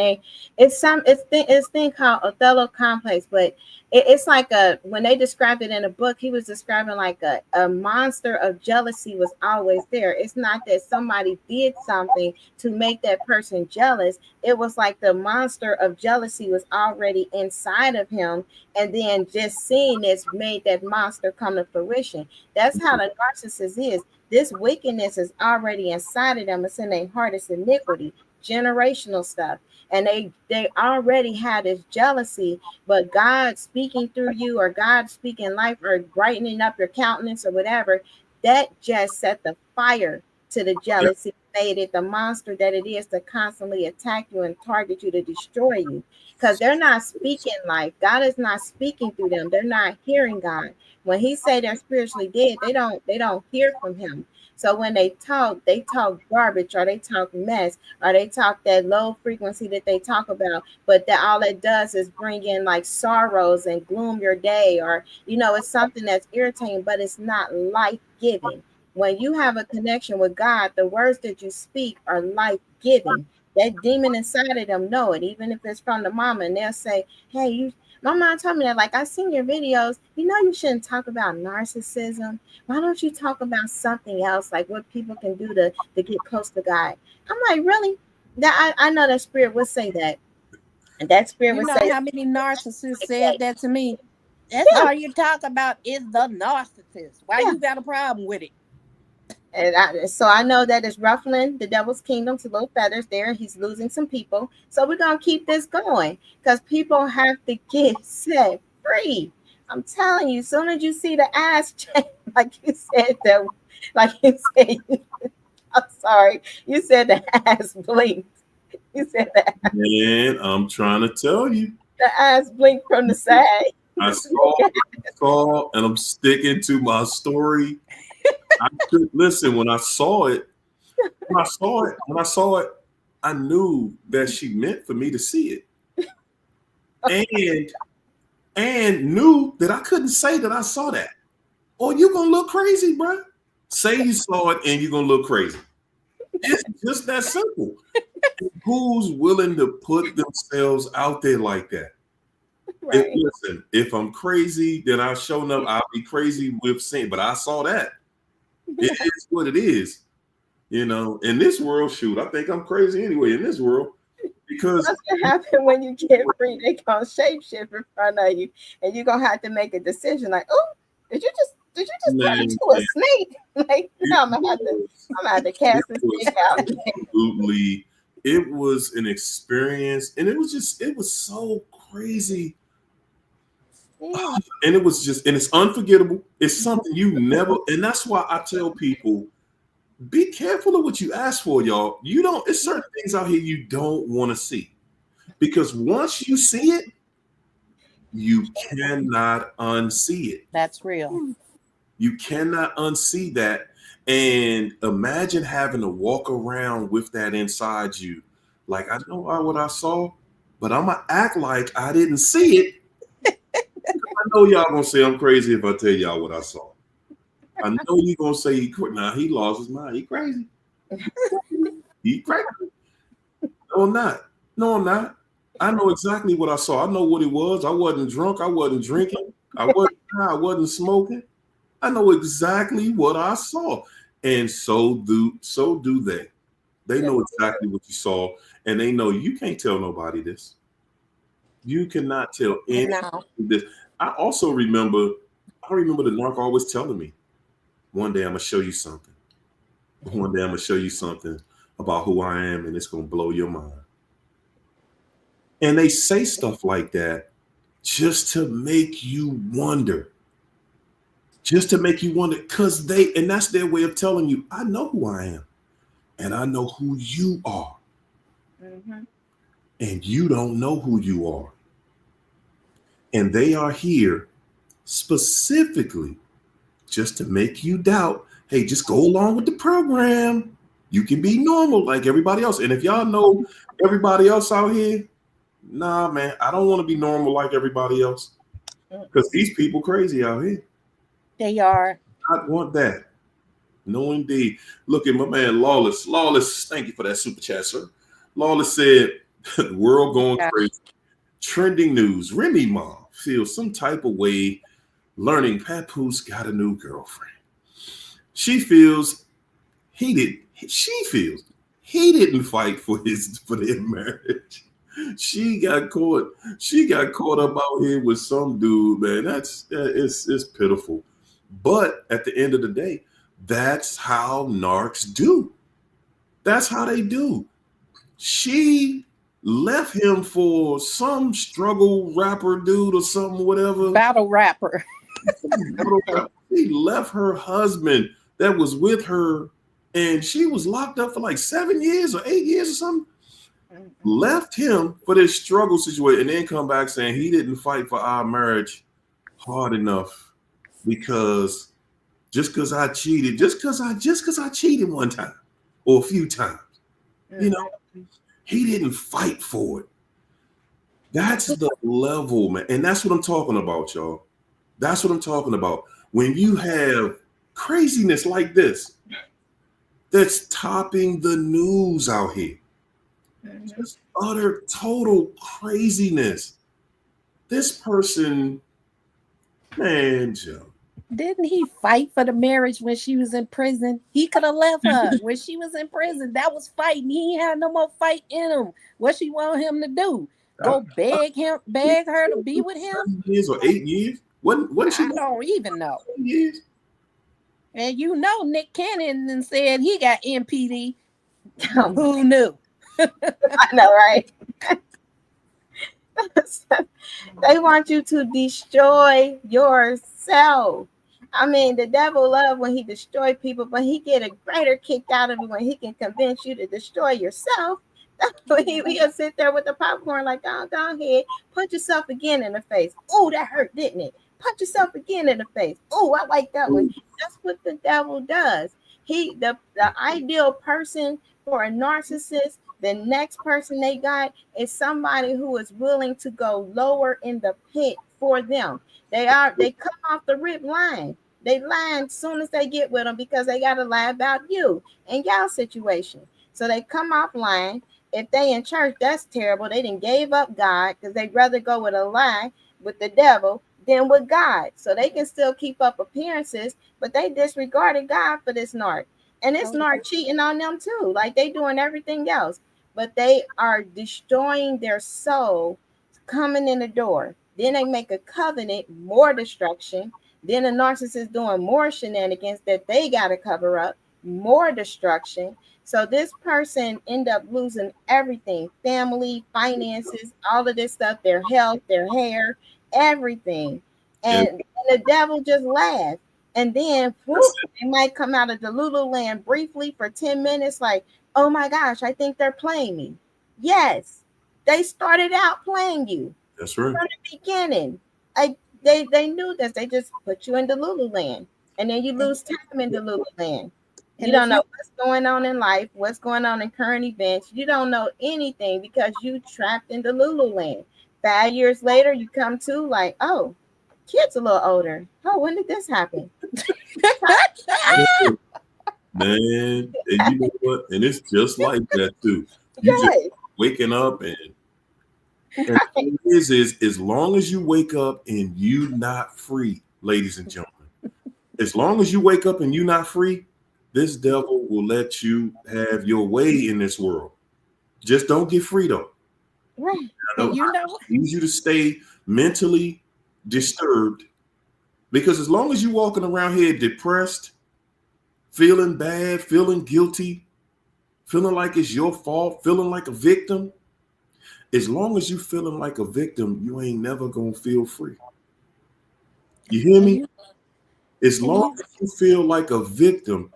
C: it's thing called Othello complex. But it's like when they described it in a book, he was describing like a monster of jealousy was always there. It's not that somebody did something to make that person jealous. It was like the monster of jealousy was already inside of him, and then just seeing this made that monster come to fruition. That's how the narcissist is. This wickedness is already inside of them. It's in their heart. It's iniquity, generational stuff, and they already had this jealousy. But God speaking through you, or God speaking life, or brightening up your countenance, or whatever, that just set the fire to the jealousy, made it the monster that it is to constantly attack you and target you to destroy you. Because they're not speaking life. God is not speaking through them. They're not hearing God. When he say they're spiritually dead, they don't hear from him. So when they talk garbage, or they talk mess, or they talk that low frequency that they talk about, but that all it does is bring in like sorrows and gloom your day, or it's something that's irritating, but it's not life-giving. When you have a connection with God, the words that you speak are life-giving. That demon inside of them know it, even if it's from the mama, and they'll say, hey, my mom told me that, like, I seen your videos. You shouldn't talk about narcissism. Why don't you talk about something else, like what people can do to get close to God? I'm like, really? That I know that spirit would say that. And that spirit would say,
B: how many narcissists said that to me? That's all you talk about is the narcissist. Why you got a problem with it?
C: And so I know that it's ruffling the devil's kingdom to little feathers there. He's losing some people. So we're going to keep this going, because people have to get set free. I'm telling you, as soon as you see the ass change, like you said, I'm sorry, you said the ass blinked. You said that.
A: Man, I'm trying to tell you.
C: The ass blinked from the side.
A: I saw, and I'm sticking to my story. I could listen when I saw it. I knew that she meant for me to see it, and knew that I couldn't say that I saw that. Or you're gonna look crazy, bro. Say you saw it, and you're gonna look crazy. It's just that simple. Who's willing to put themselves out there like that?
C: Right.
A: If I'm crazy, then I've shown up. I'll be crazy with sin, but I saw that. It is what it is. In this world, shoot, I think I'm crazy anyway in this world, because
C: what's gonna happen when you get free? They gonna shapeshift in front of you, and you're gonna have to make a decision. Like, oh, did you just turn into a snake? Like, I'm gonna have to cast this snake out.
A: Absolutely, it was an experience, and it was so crazy.
C: Yeah.
A: And it's unforgettable. It's something you never, and that's why I tell people, be careful of what you ask for, y'all. It's certain things out here you don't want to see, because once you see it, you cannot unsee it.
B: That's real.
A: You cannot unsee that. And imagine having to walk around with that inside you. Like, I know what I saw, but I'm gonna act like I didn't see it. I know y'all gonna say I'm crazy if I tell y'all what I saw. I know you're gonna say he lost his mind. He crazy. He crazy. No, I'm not. I know exactly what I saw. I know what it was. I wasn't drunk. I wasn't drinking. I wasn't high. I wasn't smoking. I know exactly what I saw. And so do they. They know exactly what you saw, and they know you can't tell nobody this. You cannot tell anyone this. I also remember the narc always telling me, one day I'm gonna show you something. One day I'm gonna show you something about who I am, and it's gonna blow your mind. And they say stuff like that just to make you wonder. Just to make you wonder, and that's their way of telling you, I know who I am, and I know who you are.
C: Mm-hmm.
A: And you don't know who you are. And they are here specifically just to make you doubt, hey, just go along with the program. You can be normal like everybody else. And if y'all know everybody else out here, nah, man, I don't want to be normal like everybody else, because these people crazy out here.
B: They are.
A: I want that. No, indeed. Look at my man, Lawless. Lawless, thank you for that super chat, sir. Lawless said, the world going crazy. Trending news. Remy mom feels some type of way learning Papoose got a new girlfriend. She feels he didn't fight for their marriage. She got caught up out here with some dude, man. It's pitiful. But at the end of the day, that's how narcs do. That's how they do. She left him for some struggle rapper dude or something, whatever.
B: Battle rapper.
A: She left her husband that was with her, and she was locked up for like 7 years or 8 years or something. Left him for this struggle situation, and then come back saying he didn't fight for our marriage hard enough because just because I cheated one time or a few times, you know, he didn't fight for it. That's the level, man, and that's what I'm talking about, y'all. That's what I'm talking about. When you have craziness like this, that's topping the news out here. Just utter total craziness. This person, man, Joe.
B: Didn't he fight for the marriage when she was in prison? He could have left her when she was in prison. That was fighting. He had no more fight in him. What she want him to do? Go beg her to be with him?
A: 7 years or 8 years? What did she?
B: I don't even know.
A: 8 years.
B: And you know, Nick Cannon said he got MPD. Who knew?
C: I know, right? They want you to destroy yourself. I mean, the devil loves when he destroys people, but he get a greater kick out of it when he can convince you to destroy yourself. He'll sit there with the popcorn like, go ahead, punch yourself again in the face. Oh, that hurt, didn't it? Punch yourself again in the face. Oh, I like that one. That's what the devil does. The ideal person for a narcissist, the next person they got is somebody who is willing to go lower in the pit for them. They come off the rip line. They lie as soon as they get with them because they got to lie about you and y'all situation. So they come off line. If they in church, that's terrible. They didn't gave up God because they'd rather go with a lie with the devil than with God. So they can still keep up appearances, but they disregarded God for this narc. And this narc cheating on them too. Like they doing everything else. But they are destroying their soul coming in the door. Then they make a covenant, more destruction. Then a narcissist doing more shenanigans that they got to cover up, more destruction. So this person end up losing everything, family, finances, all of this stuff, their health, their hair, everything. And the devil just laughs. And then they might come out of the Lululand briefly for 10 minutes like, oh my gosh, I think they're playing me. Yes, they started out playing you.
A: That's right.
C: From the beginning. They knew this. They just put you into Lululand. And then you lose time into Lululand. You don't know what's going on in life, what's going on in current events. You don't know anything because you trapped into Lululand. 5 years later, you come to like, oh, kid's a little older. Oh, when did this happen?
A: Man, and you know what? And it's just like that too. You just waking up and the thing is as long as you wake up and you not free, ladies and gentlemen, as long as you wake up and you not free, this devil will let you have your way in this world. Just don't get free though.
B: Right.
A: I need you to stay mentally disturbed because as long as you're walking around here depressed, feeling bad, feeling guilty, feeling like it's your fault, feeling like a victim, as long as you feeling like a victim, you ain't never gonna feel free. You hear me? As long as you feel like a victim,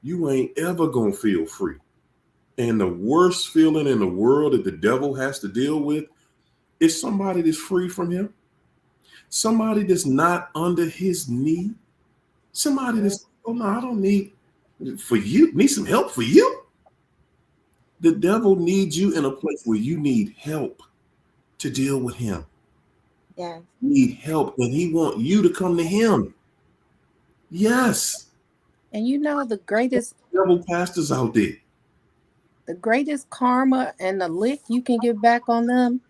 A: you ain't ever gonna feel free. And the worst feeling in the world that the devil has to deal with is somebody that's free from him, somebody that's not under his knee, somebody that's, oh no, I don't need for you, need some help for you. The devil needs you in a place where you need help to deal with him.
C: Yeah.
A: Need help, and he want you to come to him. Yes.
B: And you know the greatest
A: devil pastors out there.
B: The greatest karma and the lick you can get back on them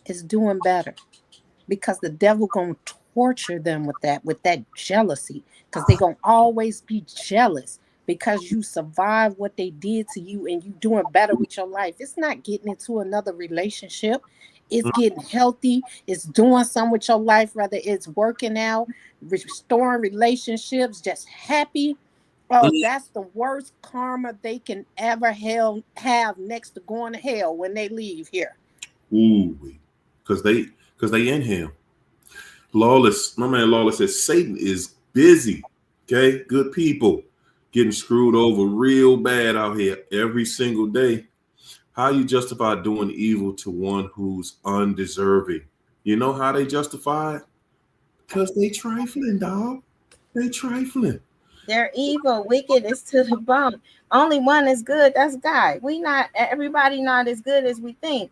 B: is doing better. because the devil gonna torture them with that jealousy, because they gonna always be jealous because you survived what they did to you and you doing better with your life. It's not getting into another relationship. It's getting healthy. It's doing something with your life, whether it's working out, restoring relationships, just happy. Oh, that's the worst karma they can ever have next to going to hell when they leave here.
A: Ooh, because they in him. Lawless, my man Lawless says Satan is busy. Okay, good people getting screwed over real bad out here every single day. How you justify doing evil to one who's undeserving? You know how they justify it? Because they trifling, dog. They trifling.
C: They're evil, wicked is to the bone. Only one is good. That's God. We not everybody not as good as we think.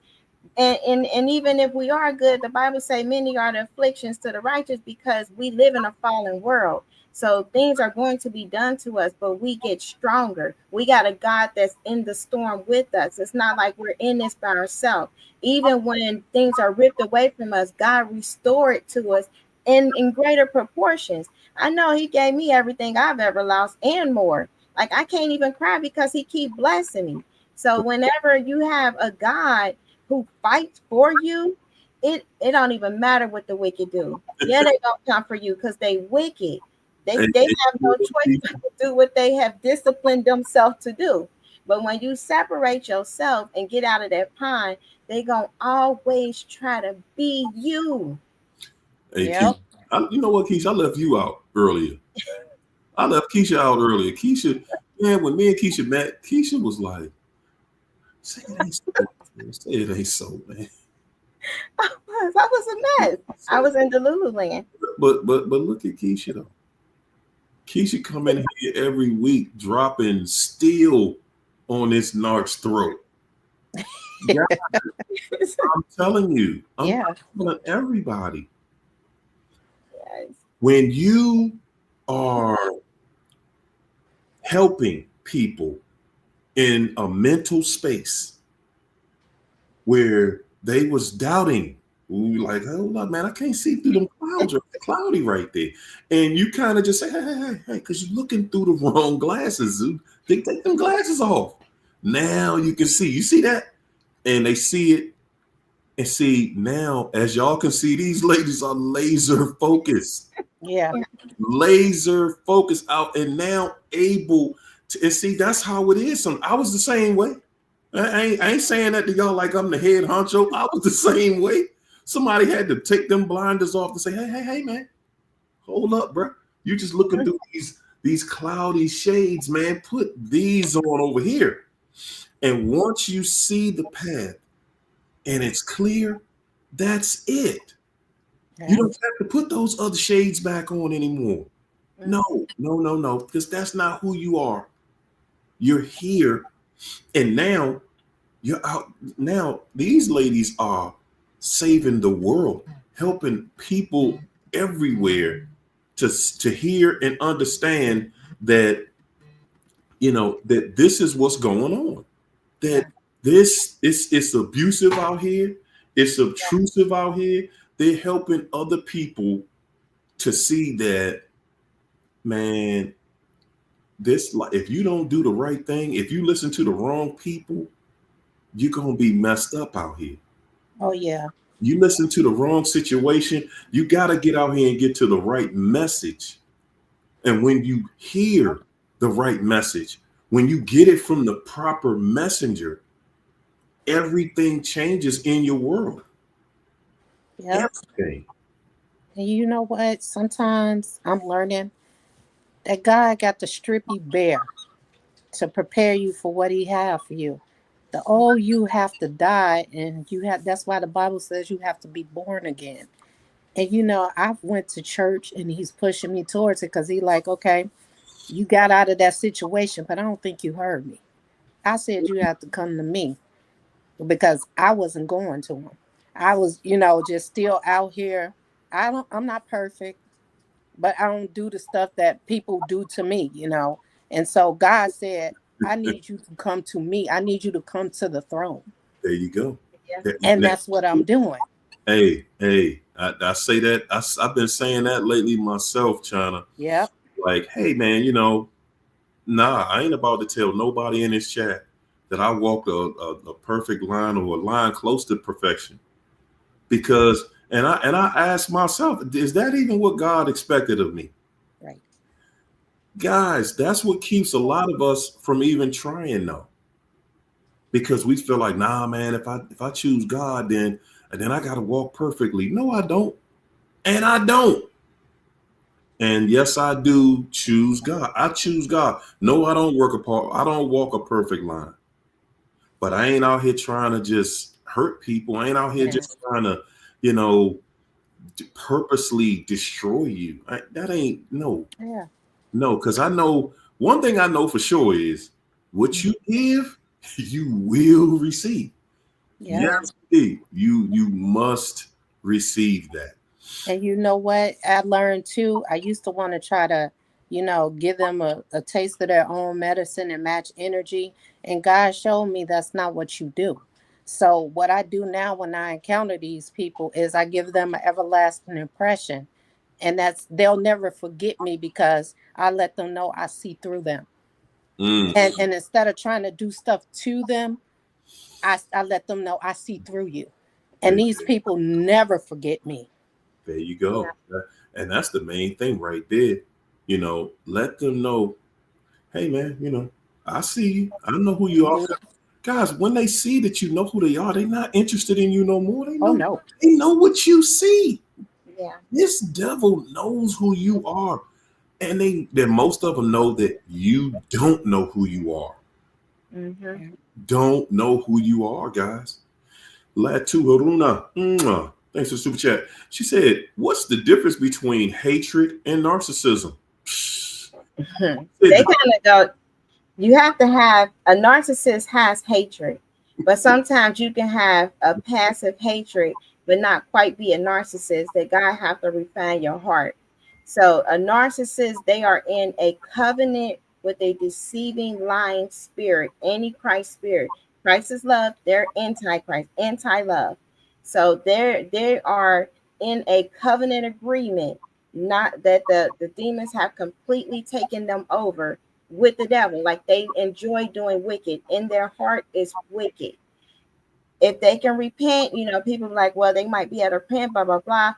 C: And even if we are good, the Bible say many are the afflictions to the righteous, because we live in a fallen world. So things are going to be done to us, but we get stronger. We got a God that's in the storm with us. It's not like we're in this by ourselves. Even when things are ripped away from us, God restored it to us in greater proportions. I know he gave me everything I've ever lost and more. Like, I can't even cry because he keep blessing me. So whenever you have a God who fights for you, it don't even matter what the wicked do. Yeah, they don't come for you because they wicked. They have no choice but to do what they have disciplined themselves to do. But when you separate yourself and get out of that pond, they gonna always try to be you.
A: Hey, yep. You know what, Keisha? I left you out earlier. I left Keisha out earlier. Keisha, man, when me and Keisha met, Keisha was like, say it ain't so, man. Say it ain't so, man.
C: I was a mess. I was in Delulu land.
A: But look at Keisha though. Keisha come in here every week dropping steel on this narc's throat. Yeah. I'm telling you. I'm telling everybody.
C: Yes.
A: When you are helping people in a mental space where they was doubting, like, hold up, man, I can't see through them clouds. It's cloudy right there. And you kind of just say, hey, because you're looking through the wrong glasses. They take them glasses off. Now you can see. You see that? And they see it. And see, now, as y'all can see, these ladies are laser focused.
B: Yeah.
A: Laser focused out and now able to, and see, that's how it is. I was the same way. I ain't saying that to y'all like I'm the head honcho. I was the same way. Somebody had to take them blinders off and say, hey, man, hold up, bro. You just looking through these cloudy shades, man. Put these on over here. And once you see the path and it's clear, that's it. Yeah. You don't have to put those other shades back on anymore. No, because that's not who you are. You're here, and now you're out. Now these ladies are saving the world, helping people everywhere to hear and understand that, you know, that this is what's going on. That this is, it's abusive out here. It's obtrusive out here. They're helping other people to see that, man, this, like, if you don't do the right thing, if you listen to the wrong people, you're going to be messed up out here.
B: Oh, yeah.
A: You listen to the wrong situation, you got to get out here and get to the right message. And when you hear the right message, when you get it from the proper messenger, everything changes in your world.
B: Yeah.
A: Everything.
B: And you know what? Sometimes I'm learning that God got to strip you bare to prepare you for what he have for you. The old you have to die, and that's why the Bible says you have to be born again. And you know, I've went to church and he's pushing me towards it because he like, okay, you got out of that situation, but I don't think you heard me. I said you have to come to me because I wasn't going to him. I was, just still out here. I'm not perfect, but I don't do the stuff that people do to me, And so God said, I need you to come to me. I need you to come to the throne.
A: There you go.
C: Yeah.
B: And that's what I'm doing.
A: Hey, I say that. I've been saying that lately myself, China.
B: Yep.
A: Like, hey, man, you know, nah, I ain't about to tell nobody in this chat that I walked a perfect line or a line close to perfection. Because, and I asked myself, is that even what God expected of me?
B: Right.
A: Guys, that's what keeps a lot of us from even trying though. Because we feel like, nah, man, if I choose God, then I gotta walk perfectly. No, I don't. And I don't. And yes, I do choose God. I choose God. No, I don't I don't walk a perfect line. But I ain't out here trying to just hurt people. I ain't out here just trying to, you know, purposely destroy you. That ain't no.
B: Yeah.
A: No, because I know one thing I know for sure is what you give, you will receive.
B: Yeah.
A: Yes, indeed. You must receive that.
B: And you know what I learned too? I used to want to try to, give them a taste of their own medicine and match energy. And God showed me that's not what you do. So what I do now when I encounter these people is I give them an everlasting impression. And they'll never forget me because I let them know I see through them.
A: Mm,
B: And instead of trying to do stuff to them, I let them know I see through you. And
A: there,
B: these people never forget me.
A: there you go. And that's the main thing right there. You know, let them know, hey man, you know, I see you. I know who you are. Guys, when they see that you know who they are, they're not interested in you no more.
B: Oh no.
A: They know what you see.
C: Yeah.
A: This devil knows who you are. And then most of them know that you don't know who you are.
C: Mm-hmm.
A: Don't know who you are, guys. Latu Haruna. Thanks for the super chat. She said, what's the difference between hatred and narcissism?
C: They kind of go, you have to have a narcissist has hatred, but sometimes you can have a passive hatred, but not quite be a narcissist. That God have to refine your heart. So a narcissist, they are in a covenant with a deceiving, lying spirit, antichrist spirit. Christ is love, they're antichrist, anti-love. So they are in a covenant agreement, not that the demons have completely taken them over with the devil. Like they enjoy doing wicked. In their heart is wicked. If they can repent, people are like, well, they might be able to repent, blah, blah, blah.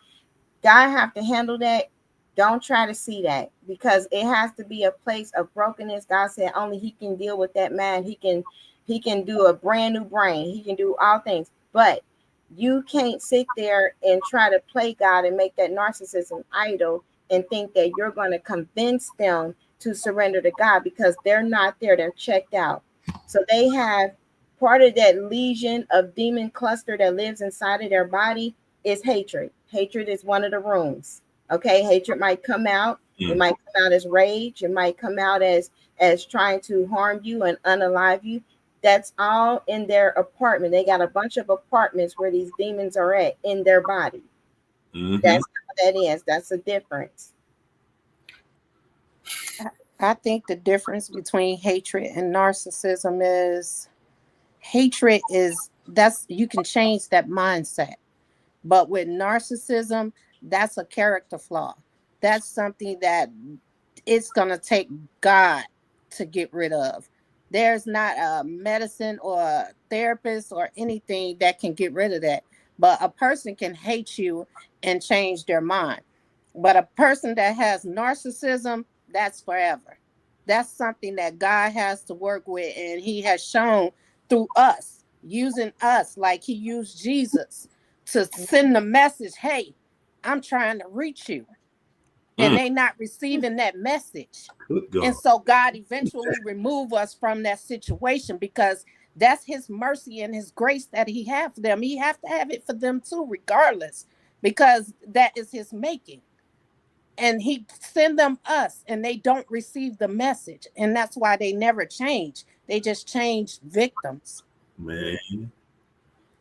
C: God have to handle that. Don't try to see that because it has to be a place of brokenness. God said only He can deal with that man. He can do a brand new brain. He can do all things. But you can't sit there and try to play God and make that narcissism idol and think that you're going to convince them to surrender to God because they're not there. They're checked out. So they have part of that legion of demon cluster that lives inside of their body is hatred. Hatred is one of the rooms. Okay, hatred might come out. It might come out as rage. It might come out as trying to harm you and unalive you. That's all in their apartment. They got a bunch of apartments where these demons are at in their body.
A: Mm-hmm.
C: That's how that is. That's the difference.
B: I think the difference between hatred and narcissism is hatred is that's you can change that mindset. But with narcissism, that's a character flaw. That's something that it's going to take God to get rid of. There's not a medicine or a therapist or anything that can get rid of that. But a person can hate you and change their mind. But a person that has narcissism, that's forever. That's something that God has to work with. And He has shown through us, using us like He used Jesus to send the message, hey, I'm trying to reach you. And they not receiving that message.
A: Good God.
B: And so God eventually remove us from that situation because that's His mercy and His grace that He have for them. He have to have it for them too, regardless, because that is His making. And He send them us and they don't receive the message. And that's why they never change. They just change victims.
A: Man.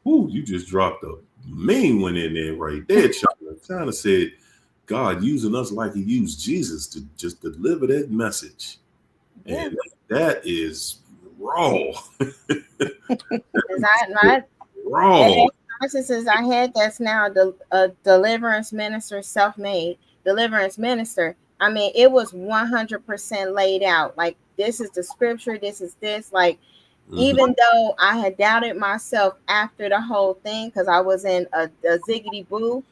A: Ooh, you just dropped a mean one in there right there, China. China said God using us like He used Jesus to just deliver that message.
C: Yeah.
A: And that is raw.
C: Is that right?
A: Raw.
C: narcissist I had that's now a deliverance minister, self-made deliverance minister. I mean, it was 100% laid out. Like, this is the scripture, this is this. Like, even though I had doubted myself after the whole thing, because I was in a ziggity boo.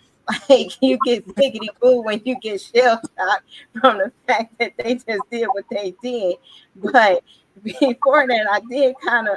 C: Like, you get ziggity boo when you get shell shocked from the fact that they just did what they did. But before that,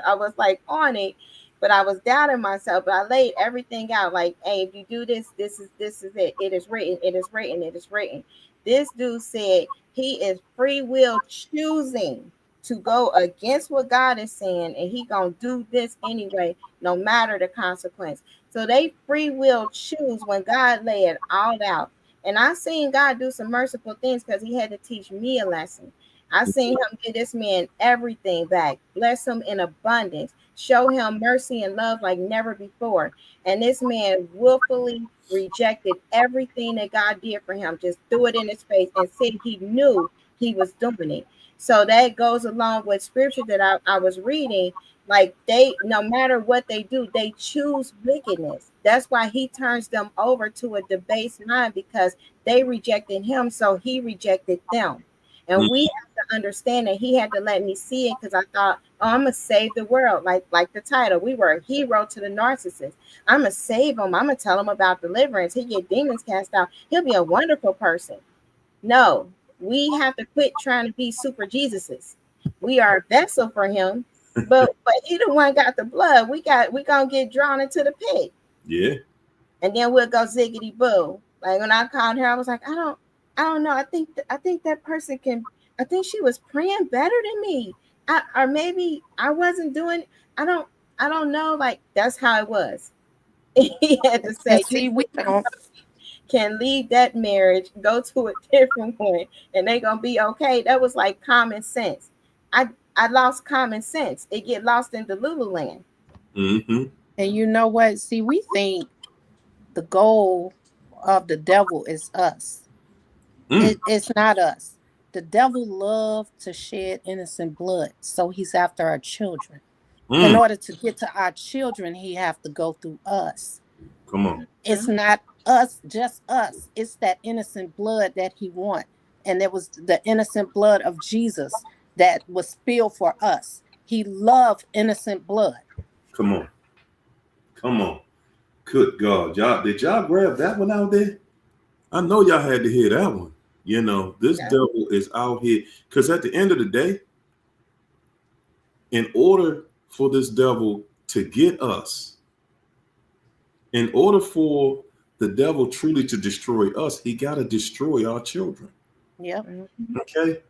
C: I was like on it, but I was doubting myself. But I laid everything out. Like, hey, if you do this, this is it. It is written. It is written. It is written. This dude said he is free will choosing to go against what God is saying, and he gonna do this anyway, no matter the consequence. So they free will choose when God lay it all out. And I seen God do some merciful things because he had to teach me a lesson. I seen him give this man everything back, bless him in abundance, show him mercy and love like never before. And this man willfully rejected everything that God did for him, just threw it in his face and said he knew he was doing it. So that goes along with scripture that I was reading. Like, they, no matter what they do, they choose wickedness. That's why he turns them over to a debased mind, because they rejected him, so he rejected them. And we have to understand that he had to let me see it, because I thought, oh, I'm gonna save the world. Like the title, we were a hero to the narcissist. I'm gonna save him. I'm gonna tell him about deliverance. He get demons cast out. He'll be a wonderful person. No, we have to quit trying to be super Jesuses. We are a vessel for him, but he the one got the blood. We gonna get drawn into the pit.
A: Yeah.
C: And then we'll go ziggity boo. Like, when I called her, I was like, I don't know. I think that person can. I think she was praying better than me. Or maybe I wasn't doing. I don't know. Like, that's how it was. He had to say,
B: And see, we don't.
C: can leave that marriage, go to a different one, and they're gonna be okay. That was like common sense. I lost common sense. It get lost in the Lululand.
B: And you know what? See, we think the goal of the devil is us. It's not us. The devil loves to shed innocent blood, so he's after our children. In order to get to our children, he have to go through us.
A: Come on.
B: It's not us, just us. It's that innocent blood that he wants. And it was the innocent blood of Jesus that was spilled for us. He loved innocent blood.
A: Come on. Come on. Good God. Did y'all grab that one out there? I know y'all had to hear that one. You know, this devil is out here. Because at the end of the day, in order for this devil to get us, in order for the devil truly to destroy us, he got to destroy our children.
B: Yep.
A: Okay.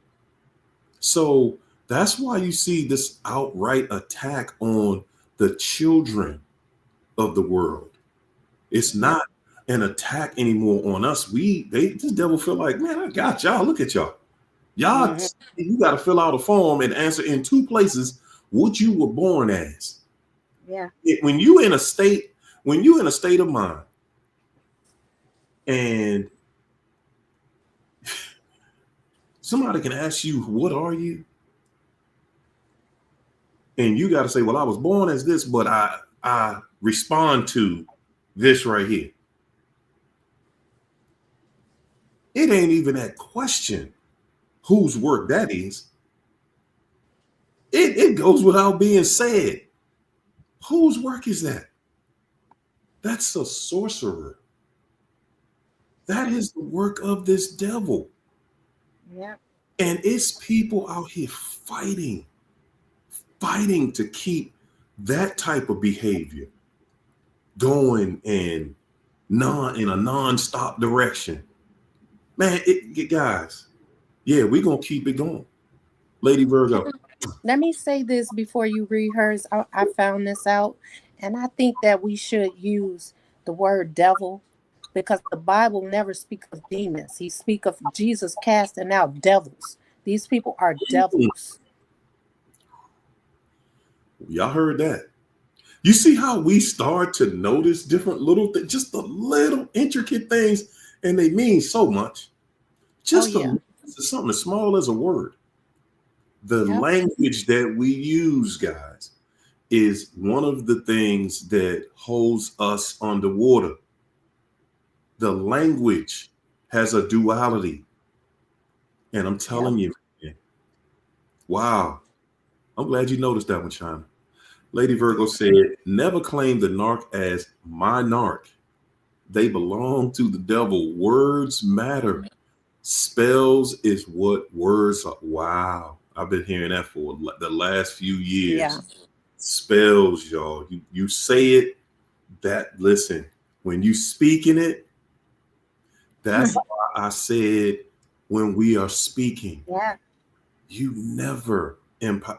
A: So that's why you see this outright attack on the children of the world. It's not an attack anymore on us. This devil feel like, man, I got y'all. Look at y'all. Y'all, you got to fill out a form and answer in 2 places what you were born as.
C: Yeah.
A: When you in a state of mind, and somebody can ask you, what are you? And you got to say, well, I was born as this, but I respond to this right here. It ain't even that question whose work that is. It goes without being said. Whose work is that? That's a sorcerer. That is the work of this devil.
C: Yeah.
A: And it's people out here fighting to keep that type of behavior going and in a non-stop direction. Man, guys, we're going to keep it going. Lady Virgo.
B: Let me say this before you read hers. I found this out, and I think that we should use the word devil, because the Bible never speaks of demons. He speaks of Jesus casting out devils. These people are devils.
A: Y'all heard that? You see how we start to notice different little things, just the little intricate things, and they mean so much. Just something as small as a word. The language that we use, guys, is one of the things that holds us underwater. The language has a duality. And I'm telling you, man, wow. I'm glad you noticed that one, China. Lady Virgo said, never claim the narc as my narc. They belong to the devil. Words matter. Spells is what words are. Wow. I've been hearing that for the last few years.
B: Yeah.
A: Spells, y'all. You say it, that, listen, when you speaking it, that's why I said when we are speaking, you never,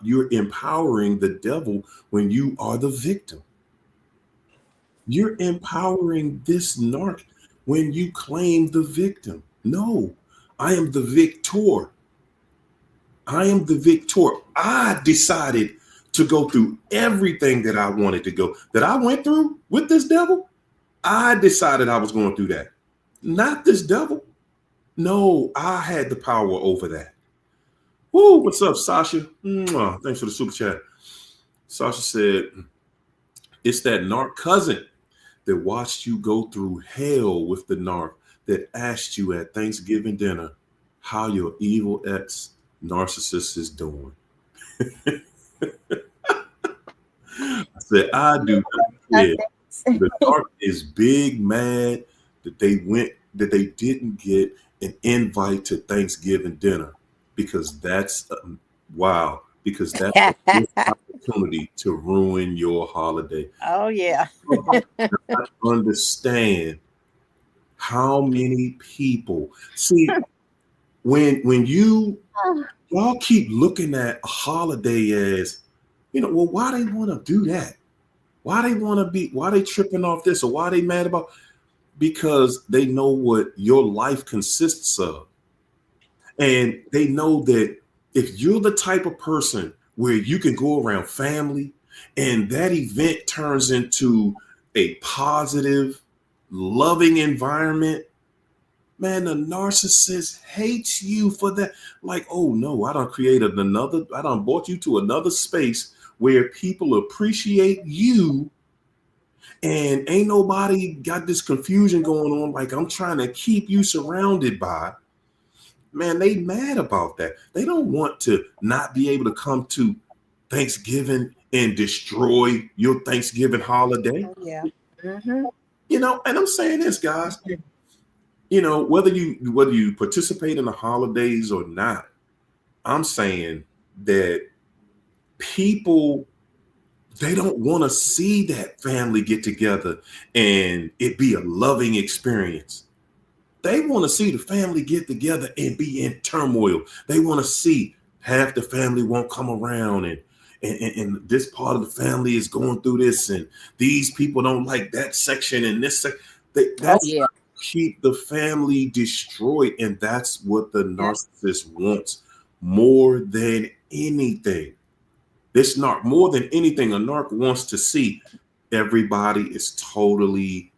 A: you're empowering the devil when you are the victim. You're empowering this narc when you claim the victim. No, I am the victor. I am the victor. I decided to go through everything that I wanted to go, that I went through with this devil. I decided I was going through that, not this devil. No, I had the power over that. Woo, what's up, Sasha? Mwah, thanks for the super chat. Sasha said, it's that narc cousin that watched you go through hell with the narc that asked you at Thanksgiving dinner how your evil ex narcissist is doing. I said, I do not care. The narc is big mad that they didn't get an invite to Thanksgiving dinner, because that's wow, because that's an opportunity to ruin your holiday.
B: Oh yeah.
A: I understand how many people see when y'all keep looking at a holiday as, well, why they want to do that? Why they tripping off this, or why they mad about? Because they know what your life consists of. And they know that if you're the type of person where you can go around family and that event turns into a positive, loving environment, man, the narcissist hates you for that. Like, oh no, I done brought you to another space where people appreciate you, and ain't nobody got this confusion going on like I'm trying to keep you surrounded by. Man, they mad about that. They don't want to not be able to come to Thanksgiving and destroy your Thanksgiving holiday.
B: Oh, yeah.
C: Mm-hmm.
A: And I'm saying this, guys, whether you participate in the holidays or not, I'm saying that people, they don't want to see that family get together and it be a loving experience. They want to see the family get together and be in turmoil. They want to see half the family won't come around, and this part of the family is going through this, and these people don't like that section and this section. That's keep the family destroyed, and that's what the narcissist wants more than anything. This narc, more than anything, a narc wants to see everybody is totally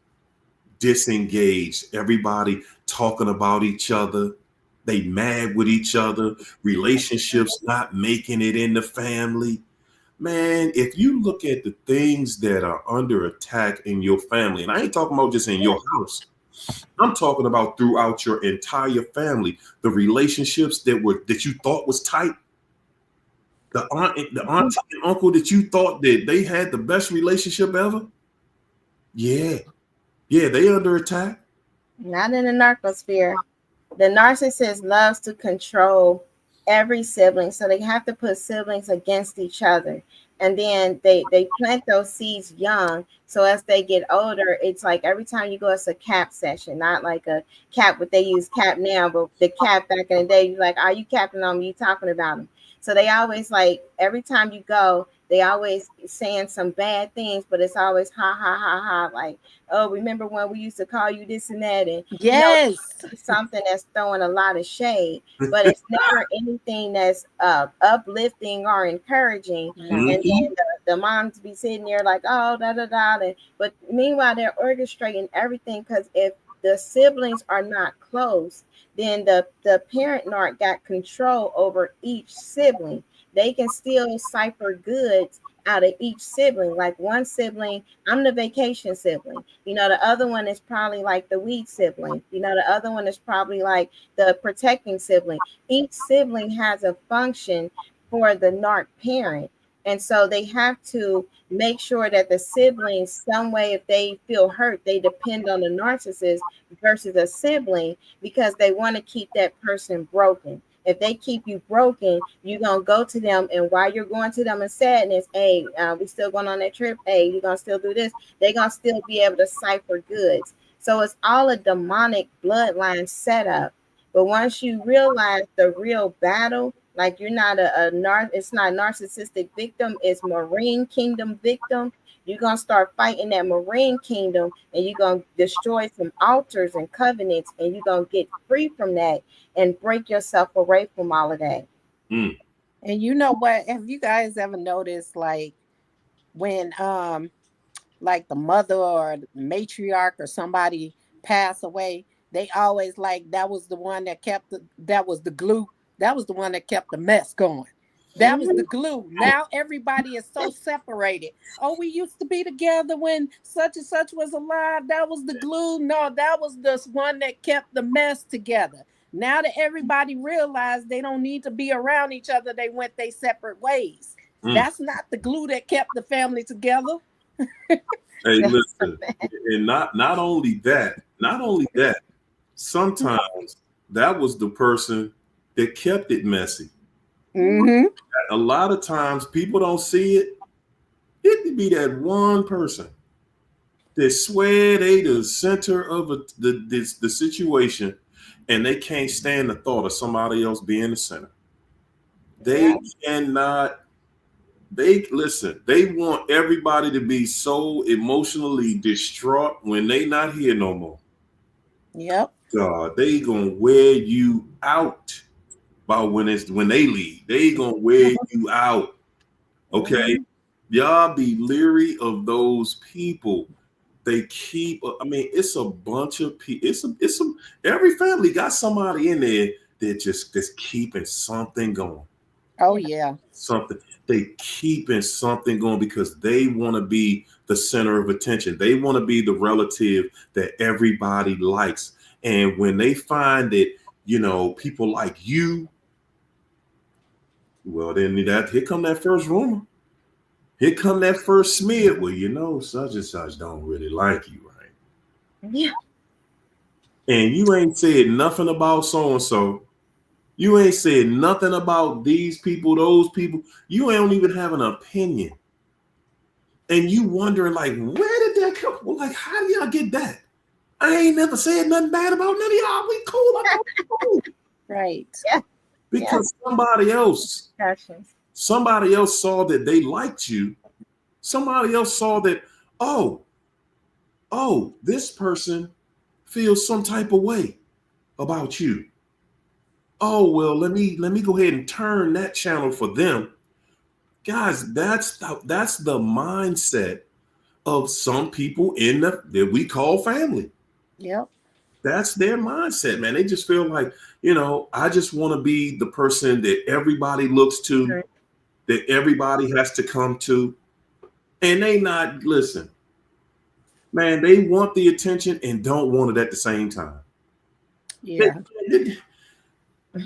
A: disengaged. Everybody talking about each other. They mad with each other. Relationships not making it in the family. Man, if you look at the things that are under attack in your family, and I ain't talking about just in your house, I'm talking about throughout your entire family, the relationships that you thought was tight, the auntie and uncle that you thought that they had the best relationship ever. Yeah, they under attack.
C: Not in the narcosphere. The narcissist loves to control every sibling, so they have to put siblings against each other, and then they plant those seeds young, so as they get older, it's like every time you go, it's a cap session, not like a cap, but they use cap now, but the cap back in the day, you're like, are you capping on me? You talking about them? So they always, like, every time you go, they always saying some bad things, but it's always ha ha ha ha, like, oh, remember when we used to call you this and that, and
B: yes,
C: something that's throwing a lot of shade, but it's never anything that's uplifting or encouraging.
B: Mm-hmm.
C: And then the moms be sitting there like, oh, da da da, but meanwhile they're orchestrating everything, because if the siblings are not close, then the parent narc got control over each sibling. They can still cipher goods out of each sibling. Like one sibling, I'm the vacation sibling. You know, the other one is probably like the weed sibling. You know, the other one is probably like the protecting sibling. Each sibling has a function for the narc parent. And so they have to make sure that the siblings, some way, if they feel hurt, they depend on the narcissist versus a sibling because they want to keep that person broken. If they keep you broken, you're gonna go to them, and while you're going to them in sadness, hey, we still going on that trip. Hey, you're gonna still do this. They're gonna still be able to cipher goods. So it's all a demonic bloodline setup. But once you realize the real battle, like you're not it's not narcissistic victim, it's Marine Kingdom victim. You're gonna start fighting that Marine Kingdom, and you're gonna destroy some altars and covenants, and you're gonna get free from that and break yourself away from all of that.
A: Mm.
B: And you know what? Have you guys ever noticed, like, when like the mother or the matriarch or somebody pass away, they always like that was the one that that was the glue, that was the one that kept the mess going. That was the glue. Now everybody is so separated. Oh, we used to be together when such and such was alive. That was the glue. No, that was the one that kept the mess together. Now that everybody realized they don't need to be around each other, they went their separate ways. That's not the glue that kept the family together.
A: Hey, listen, and not only that, sometimes that was the person that kept it messy.
B: Mm-hmm.
A: A lot of times people don't see it. It could be that one person that swear they the center of the situation, and they can't stand the thought of somebody else being the center. They cannot. They listen. They want everybody to be so emotionally distraught when they not here no more.
B: Yep.
A: God, they gonna wear you out. About when they leave, they gonna wear you out. Okay, y'all be leery of those people. They keep. I mean, it's a bunch of people. It's some. Every family got somebody in there that just keeping something going.
B: Oh yeah.
A: Something they keeping something going because they want to be the center of attention. They want to be the relative that everybody likes. And when they find that, people like you, well, then here come that first rumor. Here come that first smear. Well, such and such don't really like you, right?
C: Yeah.
A: And you ain't said nothing about so-and-so. You ain't said nothing about these people, those people. You don't even have an opinion. And you wondering, like, where did that come from? Like, how do y'all get that? I ain't never said nothing bad about none of y'all. We cool. Cool.
B: Right.
C: Yeah.
A: Because somebody else saw that they liked you. Somebody else saw that, oh, this person feels some type of way about you. Oh, well, let me go ahead and turn that channel for them. Guys, that's the mindset of some people that we call family.
B: Yep.
A: That's their mindset, man. They just feel like, I just want to be the person that everybody looks to, that everybody has to come to. And they not, listen, man, they want the attention and don't want it at the same time.
B: Yeah.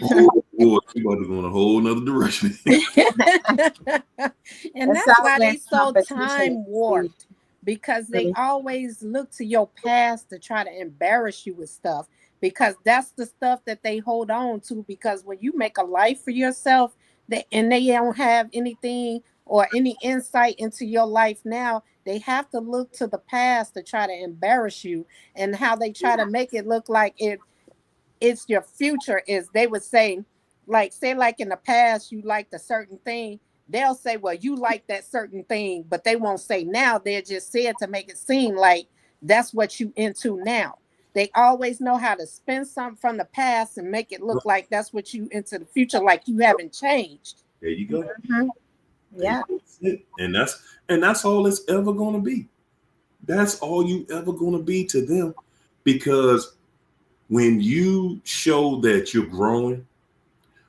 A: Oh, boy, we about to go in a whole nother direction.
B: And that's why they so time warped, because they always look to your past to try to embarrass you with stuff, because that's the stuff that they hold on to. Because when you make a life for yourself, and they don't have anything or any insight into your life now, they have to look to the past to try to embarrass you, and how they try to make it look like it's your future is, they would say, like in the past you liked a certain thing, they'll say, well, you like that certain thing, but they won't say now. They're just said to make it seem like that's what you into now. They always know how to spin something from the past and make it look like that's what you into the future, like you haven't changed.
A: There you go.
C: Mm-hmm. Yeah.
A: And that's all it's ever going to be. That's all you ever going to be to them, because when you show that you're growing,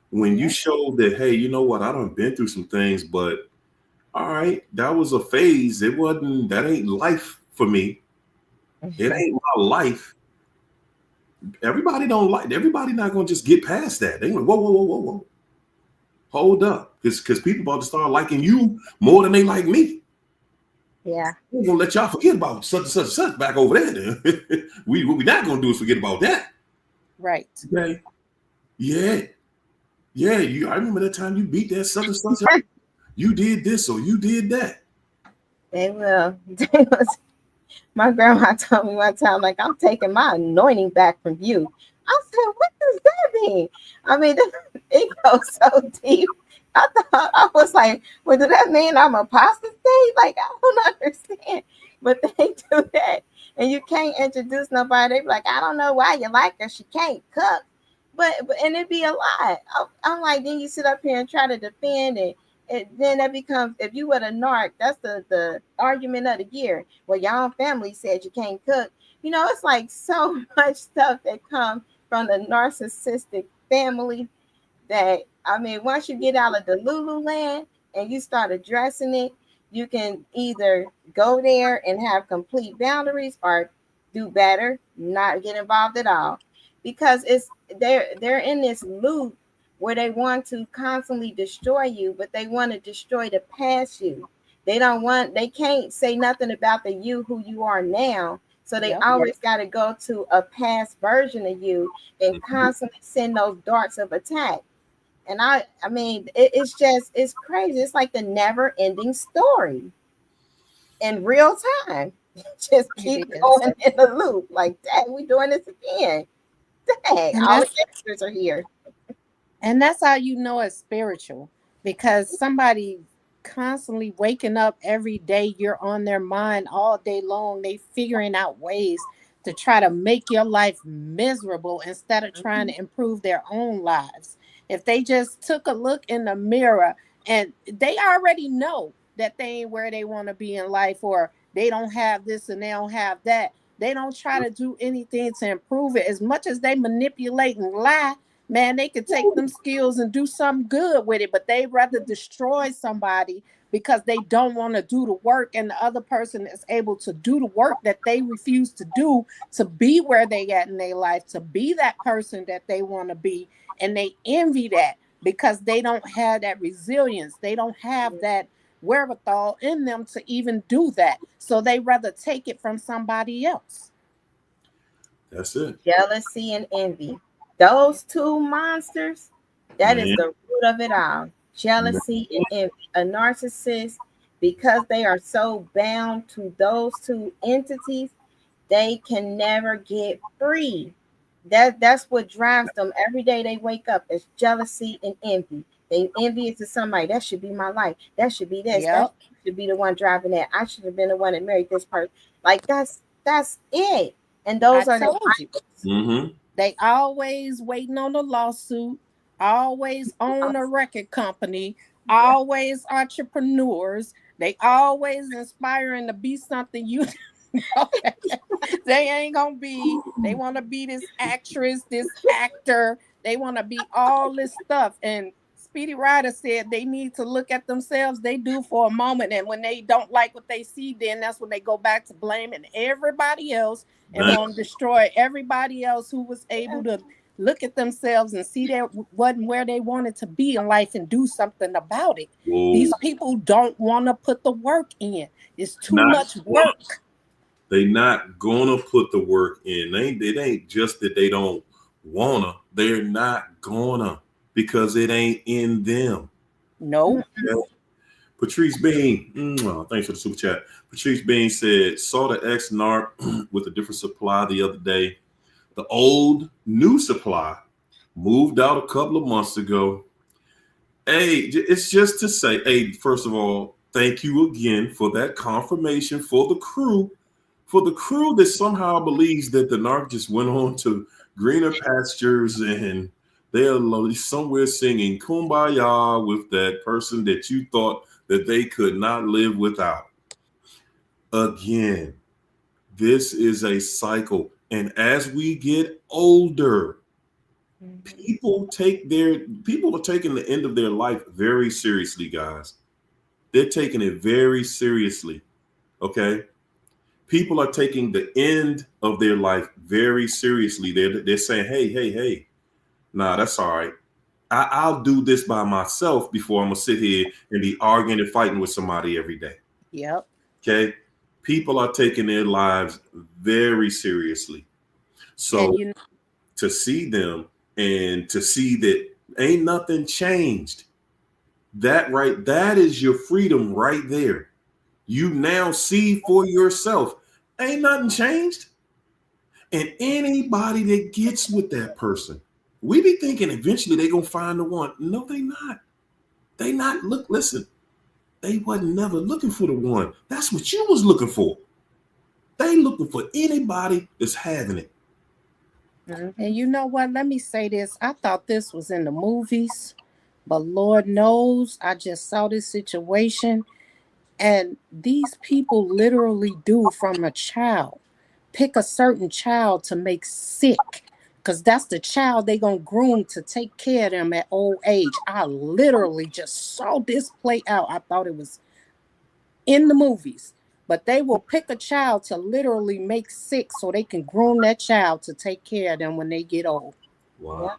A: when you show that, hey, you know what, I done been through some things, but all right, that was a phase. It wasn't, that ain't life for me. It ain't my life. Everybody don't like, everybody not going to just get past that. They went, whoa, whoa, whoa, whoa, whoa. Hold up. Because people about to start liking you more than they like me.
C: Yeah.
A: We're going to let y'all forget about such and such and such back over there. What we not going to do is forget about that.
B: Right.
A: Okay. Yeah. Yeah. I remember that time you beat that such and such. You did this or you did that.
C: They will. My grandma told me one time, like, I'm taking my anointing back from you. I said, what does that mean? I mean, it goes so deep. I thought, I was like, well, does that mean I'm apostate? Like, I don't understand. But they do that. And you can't introduce nobody. They be like, I don't know why you like her. She can't cook. But and it'd be a lie. I'm like, then you sit up here and try to defend it. And then that becomes, if you were a narc, that's the argument of the year. Well, your own family said you can't cook. You know, it's like so much stuff that comes from the narcissistic family that, I mean, once you get out of the Lulu land and you start addressing it, you can either go there and have complete boundaries or do better, not get involved at all. Because it's they're in this loop where they want to constantly destroy you, but they want to destroy the past you. They can't say nothing about the you who you are now. So they always got to go to a past version of you and constantly send those darts of attack. And I mean, it's crazy. It's like the never ending story in real time. Just keep going in the loop. Like, dang, we doing this again. Dang, all the gangsters are here.
B: And that's how you know it's spiritual, because somebody constantly waking up every day, you're on their mind all day long. They figuring out ways to try to make your life miserable instead of trying to improve their own lives. If they just took a look in the mirror and they already know that they ain't where they want to be in life, or they don't have this and they don't have that, they don't try to do anything to improve it. As much as they manipulate and lie, man, they could take them skills and do something good with it, but they rather destroy somebody because they don't want to do the work, and the other person is able to do the work that they refuse to do, to be where they at in their life, to be that person that they want to be. And they envy that because they don't have that resilience. They don't have that wherewithal in them to even do that. So they rather take it from somebody else.
A: That's it.
C: Jealousy and envy. Those two monsters, that is the root of it all. Jealousy and envy. A narcissist, because they are so bound to those two entities, they can never get free. That's what drives them every day they wake up, is jealousy and envy. They envy it to somebody. That should be my life. That should be this. That should be the one driving that. I should have been the one that married this person. Like that's it. And those are the
A: Mm-hmm.
B: They always waiting on a lawsuit, always own a record company, always entrepreneurs. They always inspiring to be something you know they ain't gonna be. They want to be this actress, this actor. They want to be all this stuff. And Speedy Ryder said they need to look at themselves. They do for a moment, and when they don't like what they see, then that's when they go back to blaming everybody else and want to destroy everybody else who was able to look at themselves and see that wasn't where they wanted to be in life and do something about it. Whoa. These people don't want to put the work in. It's too much work.
A: They not gonna put the work in. It ain't just that they don't wanna. They're not gonna, because it ain't in them.
B: No.
A: Okay. Patrice Bean, thanks for the super chat. Patrice Bean said, saw the ex-narc with a different supply the other day. The old new supply moved out a couple of months ago. Hey, it's just to say, hey, first of all, thank you again for that confirmation for the crew. For the crew that somehow believes that the narc just went on to greener pastures and they're somewhere singing Kumbaya with that person that you thought that they could not live without. Again, this is a cycle. And as we get older, people are taking the end of their life very seriously, guys. They're taking it very seriously. Okay. People are taking the end of their life very seriously. They're saying, hey, nah, that's all right. I'll do this by myself before I'm gonna sit here and be arguing and fighting with somebody every day.
B: Yep.
A: Okay. People are taking their lives very seriously. So
B: And
A: to see them and to see that ain't nothing changed, that is your freedom right there. You now see for yourself, ain't nothing changed. And anybody that gets with that person, we be thinking eventually they gonna find the one. No, they not. They not. Look, listen, they wasn't never looking for the one. That's what you was looking for. They looking for anybody that's having it.
B: And you know what? Let me say this. I thought this was in the movies, but Lord knows I just saw this situation. And these people literally do from a child. Pick a certain child to make sick. Because that's the child they going to groom to take care of them at old age. I literally just saw this play out. I thought it was in the movies. But they will pick a child to literally make sick so they can groom that child to take care of them when they get old.
A: Wow. Yeah.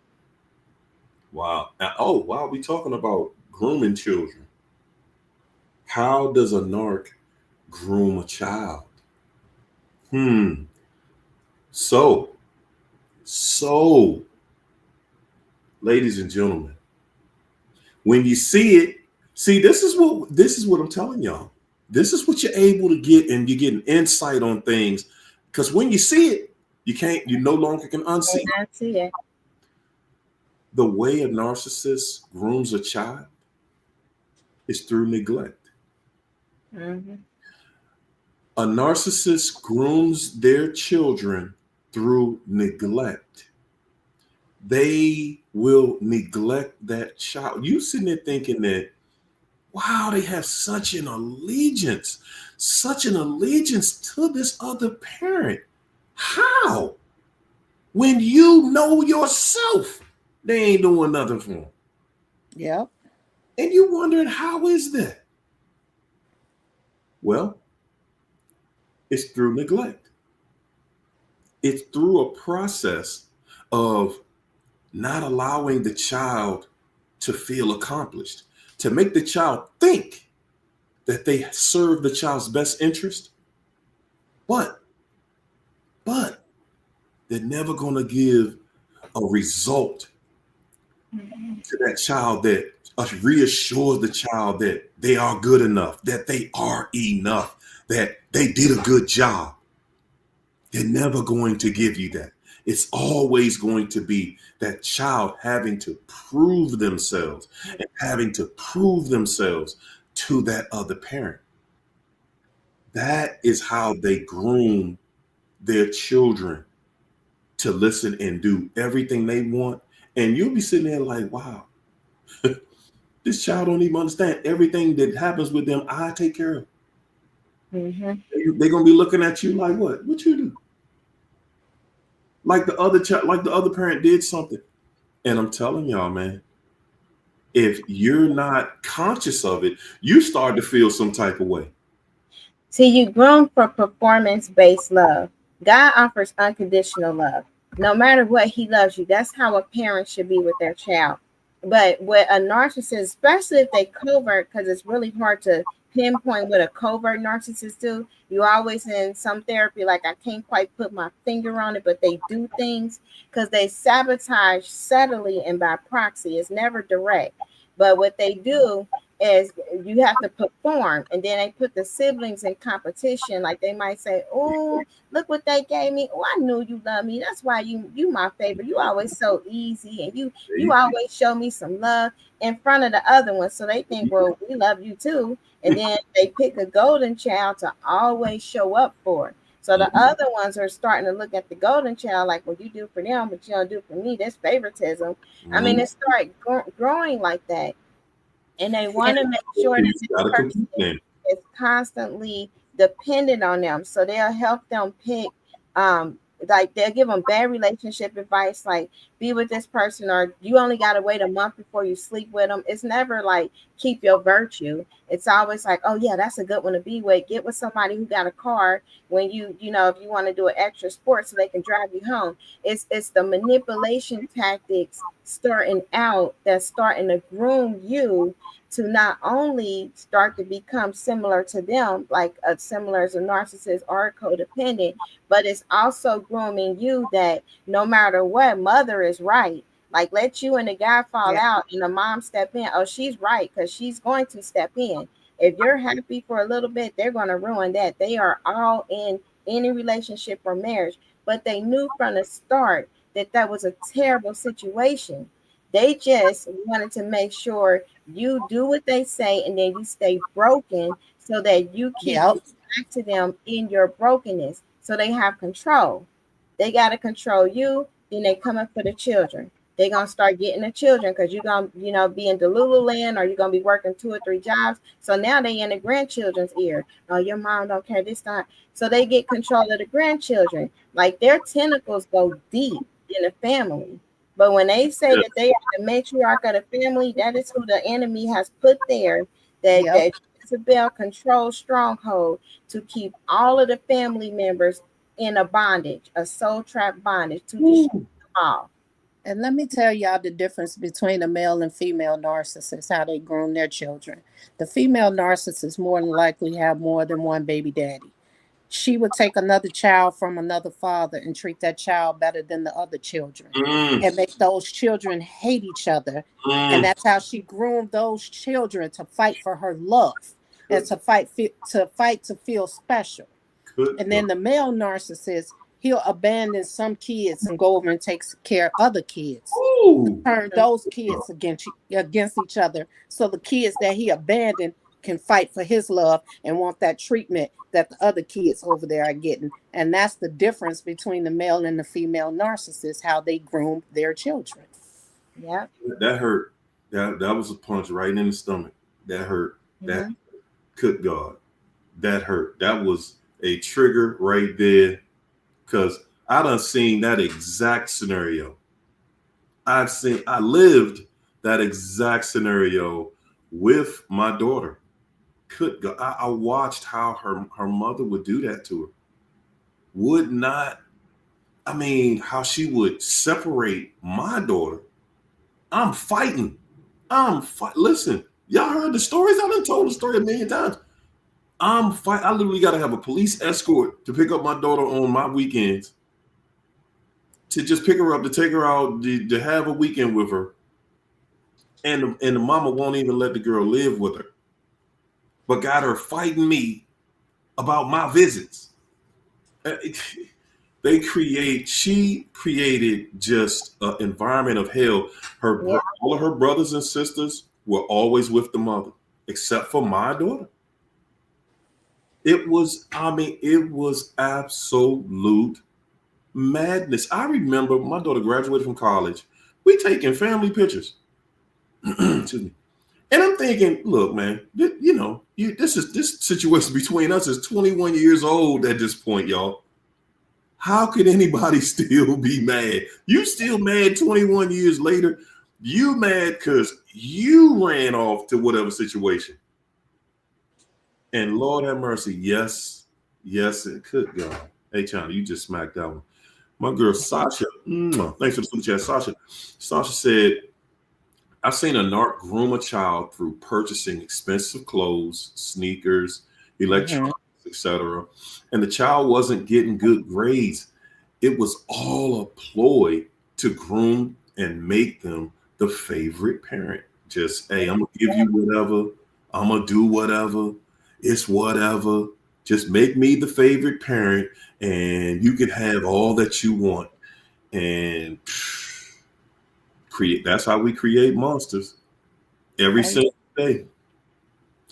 A: Wow. Oh, wow. We talking about grooming children. How does a narc groom a child? So, ladies and gentlemen, when you see it, this is what I'm telling y'all. This is what you're able to get, and you're getting insight on things. Because when you see it, you no longer can unsee
C: it.
A: The way a narcissist grooms a child is through neglect.
C: Mm-hmm.
A: A narcissist grooms their children through neglect. They will neglect that child. You sitting there thinking that, wow, they have such an allegiance to this other parent. How? When you know yourself, they ain't doing nothing for them.
B: Yep.
A: And you wondering, how is that? Well, it's through neglect. It's through a process of not allowing the child to feel accomplished, to make the child think that they serve the child's best interest. But they're never going to give a result to that child that reassures the child that they are good enough, that they are enough, that they did a good job. They're never going to give you that. It's always going to be that child having to prove themselves and having to prove themselves to that other parent. That is how they groom their children to listen and do everything they want. And you'll be sitting there like, wow, this child don't even understand everything that happens with them. I take care of. Mm-hmm. They're going to be looking at you like, what you do? Like the other child, like the other parent did something. And I'm telling y'all, man, if you're not conscious of it, you start to feel some type of way.
C: See, you groom for performance-based love. God offers unconditional love. No matter what, he loves you. That's how a parent should be with their child. But with a narcissist, especially if they covert, because it's really hard to pinpoint what a covert narcissist do. You always in some therapy, like I can't quite put my finger on it, but they do things because they sabotage subtly and by proxy. It's never direct. But what they do is you have to perform, and then they put the siblings in competition. Like they might say, oh, look what they gave me. Oh, I knew you love me. That's why you my favorite. You always so easy, and you always show me some love in front of the other one. So they think, well, we love you too. And then they pick a golden child to always show up for. So the other ones are starting to look at the golden child like, well, you do for them, but you don't do for me. That's favoritism. I mean, it started growing like that. And they want to make sure that this person is constantly dependent on them. So they'll help them pick like they'll give them bad relationship advice, like be with this person, or you only got to wait a month before you sleep with them. It's never like keep your virtue. It's always like, oh yeah, that's a good one to be with. Get with somebody who got a car when you know, if you want to do an extra sport so they can drive you home. It's the manipulation tactics starting out that's starting to groom you to not only start to become similar to them, like similar as a narcissist or a codependent, but it's also grooming you that no matter what, mother is right. Like let you and the guy fall
B: Yeah.
C: out and the mom step in. Oh, she's right because she's going to step in. If you're happy for a little bit, they're going to ruin that. They are all in any relationship or marriage, but they knew from the start that that was a terrible situation. They just wanted to make sure you do what they say and then you stay broken so that you keep
B: Yep.
C: going back to them in your brokenness. So they have control. They got to control you. Then they coming for the children. They gonna start getting the children because you're gonna, you know, be in the Lululand or you're gonna be working 2 or 3 jobs. So now they in the grandchildren's ear. Oh, your mom don't care this time. So they get control of the grandchildren. Like their tentacles go deep in the family. But when they say
A: Yeah.
C: that they are the matriarch of the family, that is who the enemy has put there.
B: Yep.
C: That Isabel control stronghold to keep all of the family members in a bondage, a soul trap bondage to destroy
A: Ooh.
C: them all.
B: And let me tell y'all the difference between a male and female narcissist, how they groom their children. The female narcissist more than likely have more than one baby daddy. She would take another child from another father and treat that child better than the other children
A: Mm,
B: and make those children hate each other. And
A: mm.
B: that's how she groomed those children to fight for her love and
A: Good,
B: to fight to feel special.
A: good
B: And
A: God.
B: then the male narcissist, he'll abandon some kids and go over and take care of other kids,
A: Ooh.
B: turn those kids against each other, so the kids that he abandoned can fight for his love and want that treatment that the other kids over there are getting. And that's the difference between the male and the female narcissist, how they groom their children.
C: Yep.
A: That hurt. That was a punch right in the stomach. That hurt. That
C: Mhm.
A: good God. That hurt. That was a trigger right there. Cause I done seen that exact scenario. I lived that exact scenario with my daughter. Could God, I watched how her mother would do that to her. Would not, I mean, how she would separate my daughter. I'm fighting. Listen, y'all heard the stories. I done told the story a million times. I'm fight. I literally got to have a police escort to pick up my daughter on my weekends, to just pick her up, to take her out, to have a weekend with her, and the mama won't even let the girl live with her, but got her fighting me about my visits. Uh, She created just an environment of hell.
C: Yeah.
A: All of her brothers and sisters were always with the mother, except for my daughter. It was absolute madness. I remember my daughter graduated from college. We taking family pictures. Excuse me. And I'm thinking, look, man, this situation between us is 21 years old at this point, y'all. How could anybody still be mad? You still mad 21 years later? You mad because you ran off to whatever situation. And Lord have mercy, yes, it could go. Hey, China, you just smacked that one. My girl Sasha, thanks for the super chat, Sasha. Sasha said, I've seen a narc groom a child through purchasing expensive clothes, sneakers,
B: Mhm.
A: electronics, etc. And the child wasn't getting good grades. It was all a ploy to groom and make them the favorite parent. Just, hey, I'm gonna give you whatever, I'm gonna do whatever, it's whatever. Just make me the favorite parent, and you can have all that you want. And create. That's how we create monsters every
C: And
A: single day.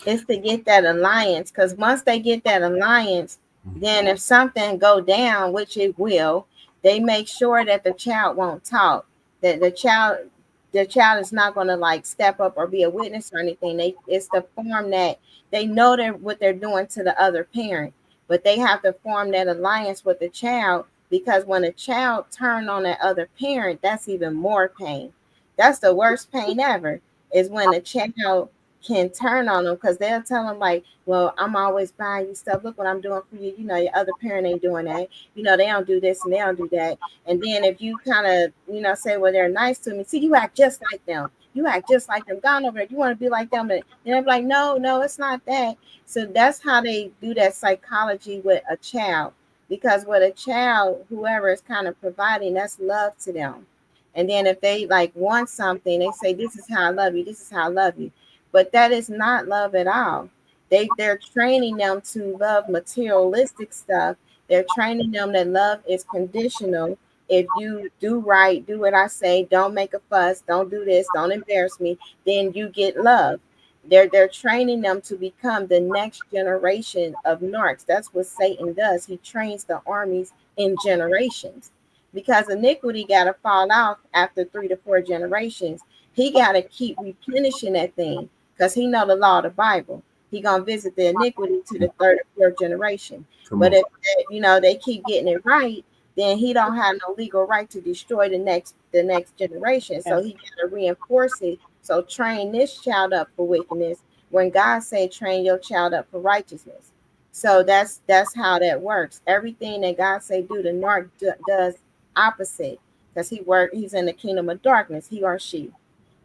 C: it's to get that alliance, because once they get that alliance, then if something go down, which it will, they make sure that the child won't talk, that the child is not going to like step up or be a witness or anything. It's the form that they know what they're doing to the other parent, but they have to form that alliance with the child because when a child turn on that other parent, that's even more pain. That's the worst pain ever, is when a child can turn on them, because they'll tell them like, well, I'm always buying you stuff. Look what I'm doing for you. You know, your other parent ain't doing that. You know, they don't do this and they don't do that. And then if you kind of, you know, say, well, they're nice to me. See, you act just like them. You act just like them. Gone over there. You want to be like them. And they're like, no, it's not that. So that's how they do that psychology with a child. Because with a child, whoever is kind of providing, that's love to them. And then if they like want something, they say, this is how I love you. This is how I love you. But that is not love at all. They're training them to love materialistic stuff. They're training them that love is conditional. If you do right, do what I say, don't make a fuss, don't do this, don't embarrass me, then you get love. They're training them to become the next generation of narcs. That's what Satan does. He trains the armies in generations, because iniquity got to fall out after 3 to 4 generations. He got to keep replenishing that thing, because he know the law of the Bible. He gonna visit the iniquity to the 3rd or 4th generation. But if they keep getting it right, then he don't have no legal right to destroy the next generation. So he got to reinforce it. So train this child up for wickedness, when God say train your child up for righteousness. So that's how that works. Everything that God say do, the narc does opposite, because he's in the kingdom of darkness, he or she.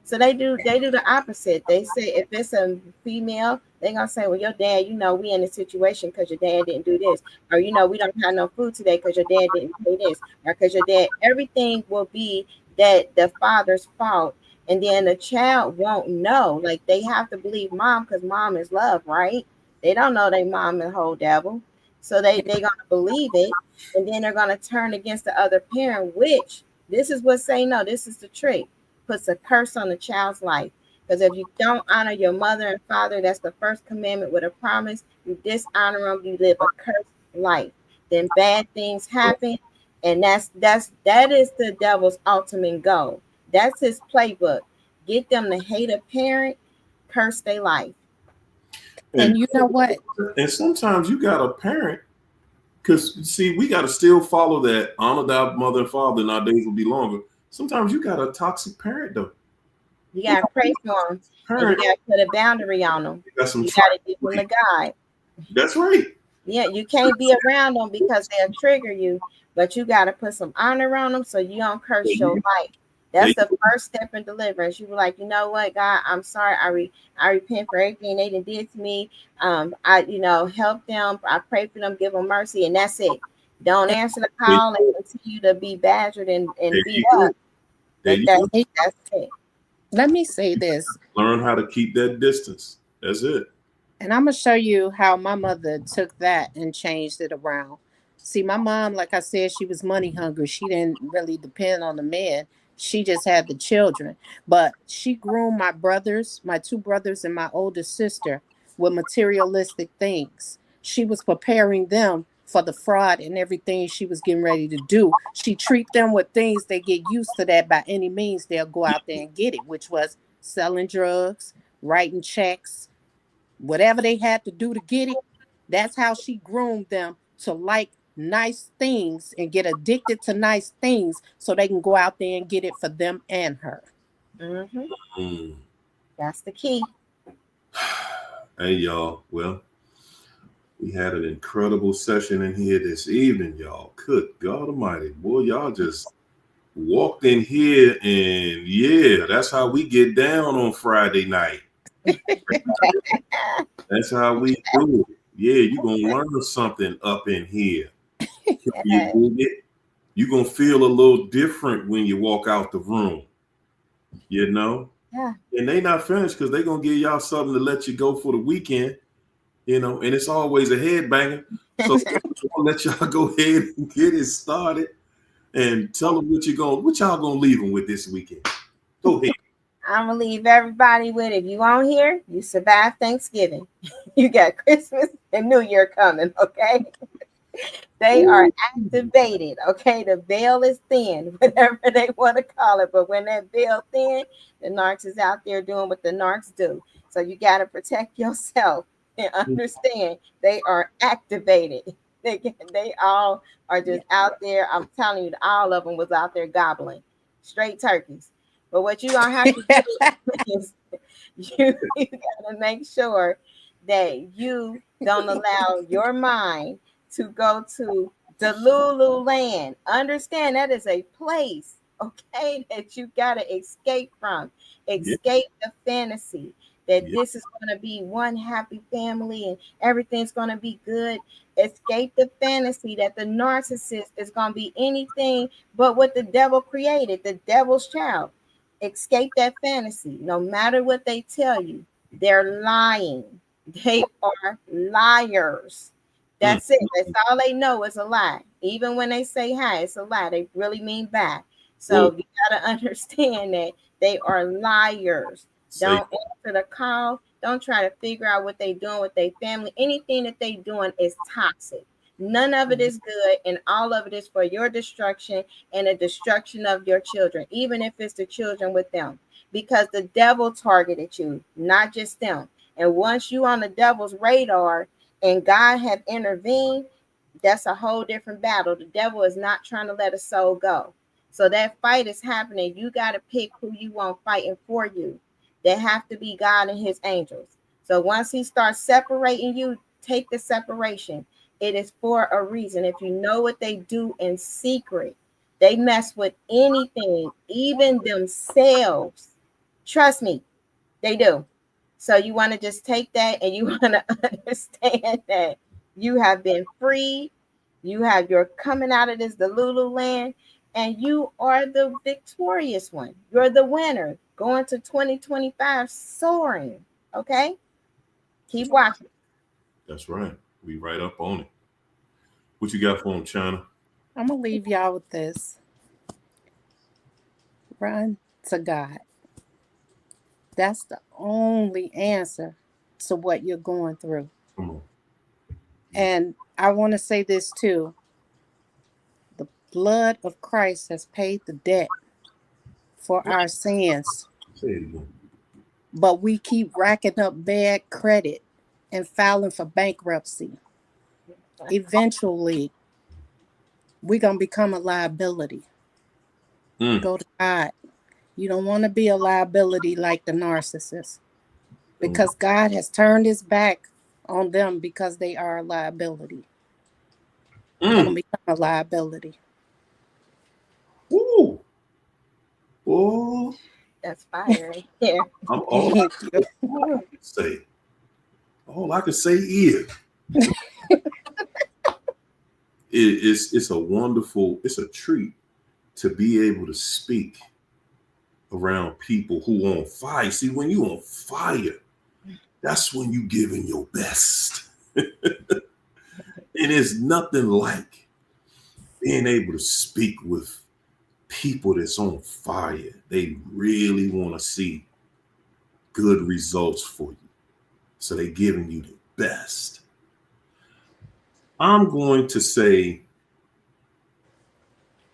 C: So they do the opposite. They say if it's a female, they're gonna say, well, your dad, we in a situation because your dad didn't do this, or we don't have no food today because your dad didn't do this, or because your dad. Everything will be that the father's fault, and then the child won't know. Like, they have to believe mom, because mom is love, right? They don't know they mom is whole devil, so they're gonna believe it, and then they're gonna turn against the other parent. Which this is what say no. This is the trick. Puts a curse on the child's life. Because if you don't honor your mother and father, that's the first commandment with a promise. You dishonor them, you live a cursed life. Then bad things happen, and that is the devil's ultimate goal. That's his playbook. Get them to hate a parent, curse their life.
B: And you know what?
A: And sometimes you got a parent, because see, we got to still follow that honor thy mother and father, and our days will be longer. Sometimes you got a toxic parent, though.
C: You got to pray for them. And you got to put a boundary on them. You got to give them a guide.
A: That's right.
C: Yeah, you can't be around them because they'll trigger you, but you got to put some honor on them so you don't curse your life. That's the first step in deliverance. You were like, you know what, God, I'm sorry. I repent for everything they did to me. I help them. I pray for them, give them mercy, and that's it. Don't answer the call and continue to be badgered and beat up. That's it.
B: Let me say this.
A: Learn how to keep that distance. That's it.
B: And I'm going to show you how my mother took that and changed it around. See, my mom, like I said, she was money hungry. She didn't really depend on the man. She just had the children. But she groomed my brothers, my 2 brothers, and my older sister with materialistic things. She was preparing them for the fraud and everything she was getting ready to do. She treat them with things. They get used to that by any means. They'll go out there and get it, which was selling drugs, writing checks, whatever they had to do to get it. That's how she groomed them to like nice things and get addicted to nice things so they can go out there and get it for them and her.
C: Mm-hmm. That's the key.
A: Hey, y'all. Well, we had an incredible session in here this evening, y'all. Good God Almighty. Boy, y'all just walked in here, and yeah, that's how we get down on Friday night. That's how we do it. Yeah, you're going to learn something up in here. You're going to feel a little different when you walk out the room.
C: Yeah.
A: And they not finished, because they're going to give y'all something to let you go for the weekend. And it's always a headbanger. So I'll let y'all go ahead and get it started and tell them what y'all gonna leave them with this weekend. Go ahead.
C: I'm gonna leave everybody with, if you on here, you survived Thanksgiving. You got Christmas and New Year coming, okay? They are activated, okay? The veil is thin, whatever they want to call it. But when that veil thin, the narcs is out there doing what the narcs do. So you got to protect yourself and understand they are activated. They all are just out there. I'm telling you, all of them was out there gobbling straight turkeys. But what you gonna have to do is you gotta make sure that you don't allow your mind to go to the Lulu land. Understand that is a place, okay, that you gotta escape from.
A: Yeah.
C: Escape the fantasy that
A: Yeah.
C: this is going to be one happy family and everything's going to be good. Escape the fantasy that the narcissist is going to be anything but what the devil created, the devil's child. Escape that fantasy. No matter what they tell you, they're lying. They are liars.
A: Mm.
C: That's it. That's all they know is a lie. Even when they say hi, it's a lie. They really mean bye. So you got to understand that they are liars.
A: Say,
C: Don't answer the call. Don't try to figure out what they're doing with their family. Anything that they're doing is toxic. None of it is good, and all of it is for your destruction and the destruction of your children, even if it's the children with them, because the devil targeted you, not just them. And once you on the devil's radar and God have intervened, that's a whole different battle. The devil is not trying to let a soul go. So that fight is happening. You got to pick who you want fighting for you. They have to be God and his angels. So once he starts separating you, take the separation. It is for a reason. If you know what they do in secret, they mess with anything, even themselves. Trust me, they do. So you want to just take that and you want to understand that you have been free. You're coming out of this, the Lulu land, and you are the victorious one. You're the winner going to 2025 soaring. Okay? Keep watching.
A: that's right. We right up on it. What you got for him, China?
B: I'm going to leave y'all with this. Run to God. That's the only answer to what you're going through.
A: Come on.
B: And I want to say this too. The blood of Christ has paid the debt for our sins,
A: Say it again.
B: but we keep racking up bad credit and filing for bankruptcy. Eventually, we're going to become a liability. Go to God. You don't want to be a liability like the narcissist, because God has turned his back on them because they are a liability. Don't become a liability.
A: Ooh. Oh,
C: That's fire right there.
A: I'm all I can say. All I can say is it's a wonderful, it's a treat to be able to speak around people who on fire. See, when you on fire, that's when you giving your best. It is nothing like being able to speak with people that's on fire. They really want to see good results for you. So they giving you the best. I'm going to say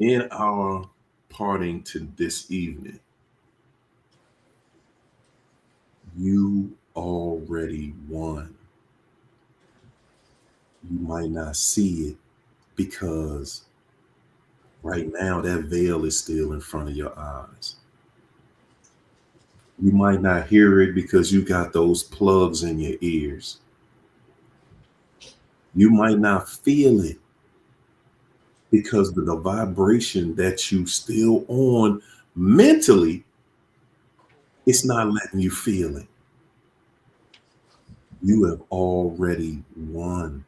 A: in our parting to this evening, you already won. You might not see it because right now that veil is still in front of your eyes. You might not hear it because you got those plugs in your ears. You might not feel it because of the vibration that you still on mentally, it's not letting you feel it. You have already won.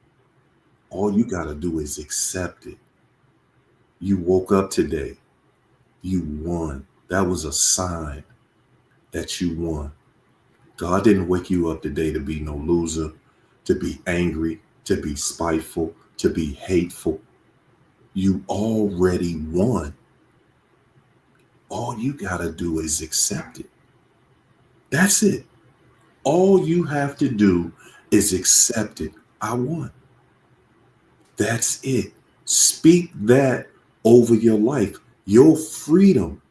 A: All you got to do is accept it. You woke up today. You won. That was a sign that you won. God didn't wake you up today to be no loser, to be angry, to be spiteful, to be hateful. You already won. All you got to do is accept it. That's it. All you have to do is accept it. I won. That's it. Speak that over your life. Your freedom.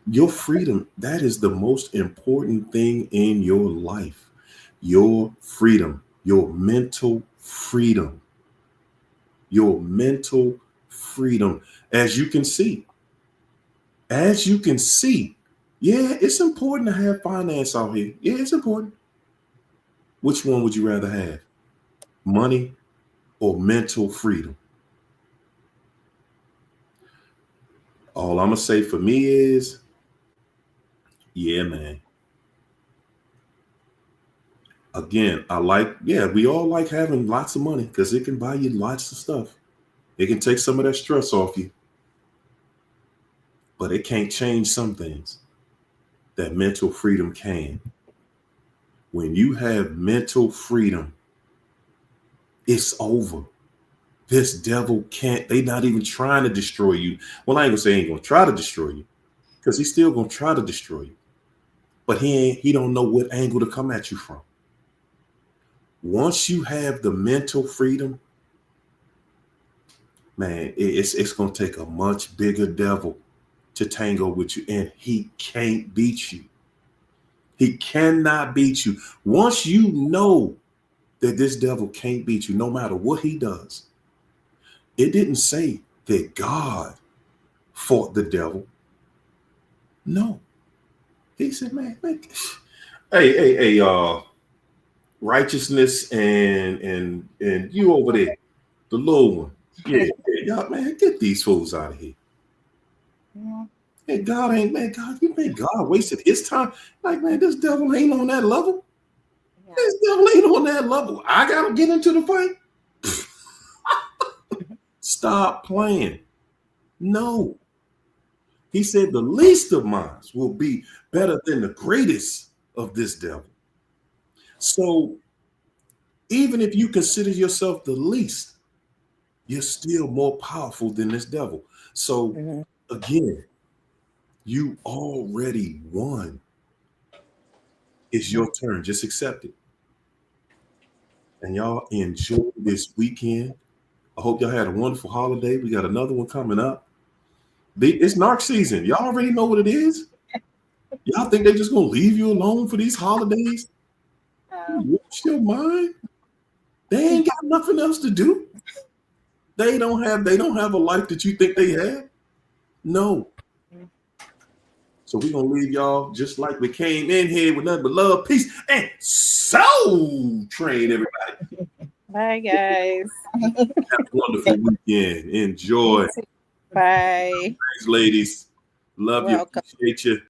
A: Your freedom. That is the most important thing in your life. Your freedom. Your mental freedom. your mental freedom. As you can see, yeah, it's important to have finance out here. Yeah, it's important. Which one would you rather have? Money or mental freedom? All I'm gonna say for me is, yeah, man. Again, we all like having lots of money because it can buy you lots of stuff. It can take some of that stress off you, but it can't change some things that mental freedom can. When you have mental freedom, it's over. This devil can't, they not even trying to destroy you. Well, I ain't gonna say he ain't gonna try to destroy you, because he's still gonna try to destroy you. But he don't know what angle to come at you from. Once you have the mental freedom, man, it's gonna take a much bigger devil to tango with you, and he can't beat you. He cannot beat you. Once you know that this devil can't beat you, no matter what he does. It didn't say that God fought the devil. No. He said, man, hey, righteousness and you over there, the little one. Yeah, y'all, man, get these fools out of here.
B: Yeah.
A: Hey, God, you think God wasted his time? Like, man, this devil ain't on that level.
B: Yeah.
A: This devil ain't on that level. I gotta get into the fight. Stop playing. No. He said the least of mine will be better than the greatest of this devil. So even if you consider yourself the least, you're still more powerful than this devil. So again, you already won. It's your turn. Just accept it. And y'all enjoy this weekend. I hope y'all had a wonderful holiday. We got another one coming up. It's narc season. Y'all already know what it is. Y'all think they just gonna leave you alone for these holidays? What's your mind? They ain't got nothing else to do. They don't have a life that you think they have. No. So we're gonna leave y'all just like we came in here with nothing but love, peace, and soul train, everybody.
B: Bye, guys.
A: Have a wonderful weekend. Enjoy.
B: Bye.
A: Thanks, ladies. Love you.
B: Welcome.
A: Appreciate you.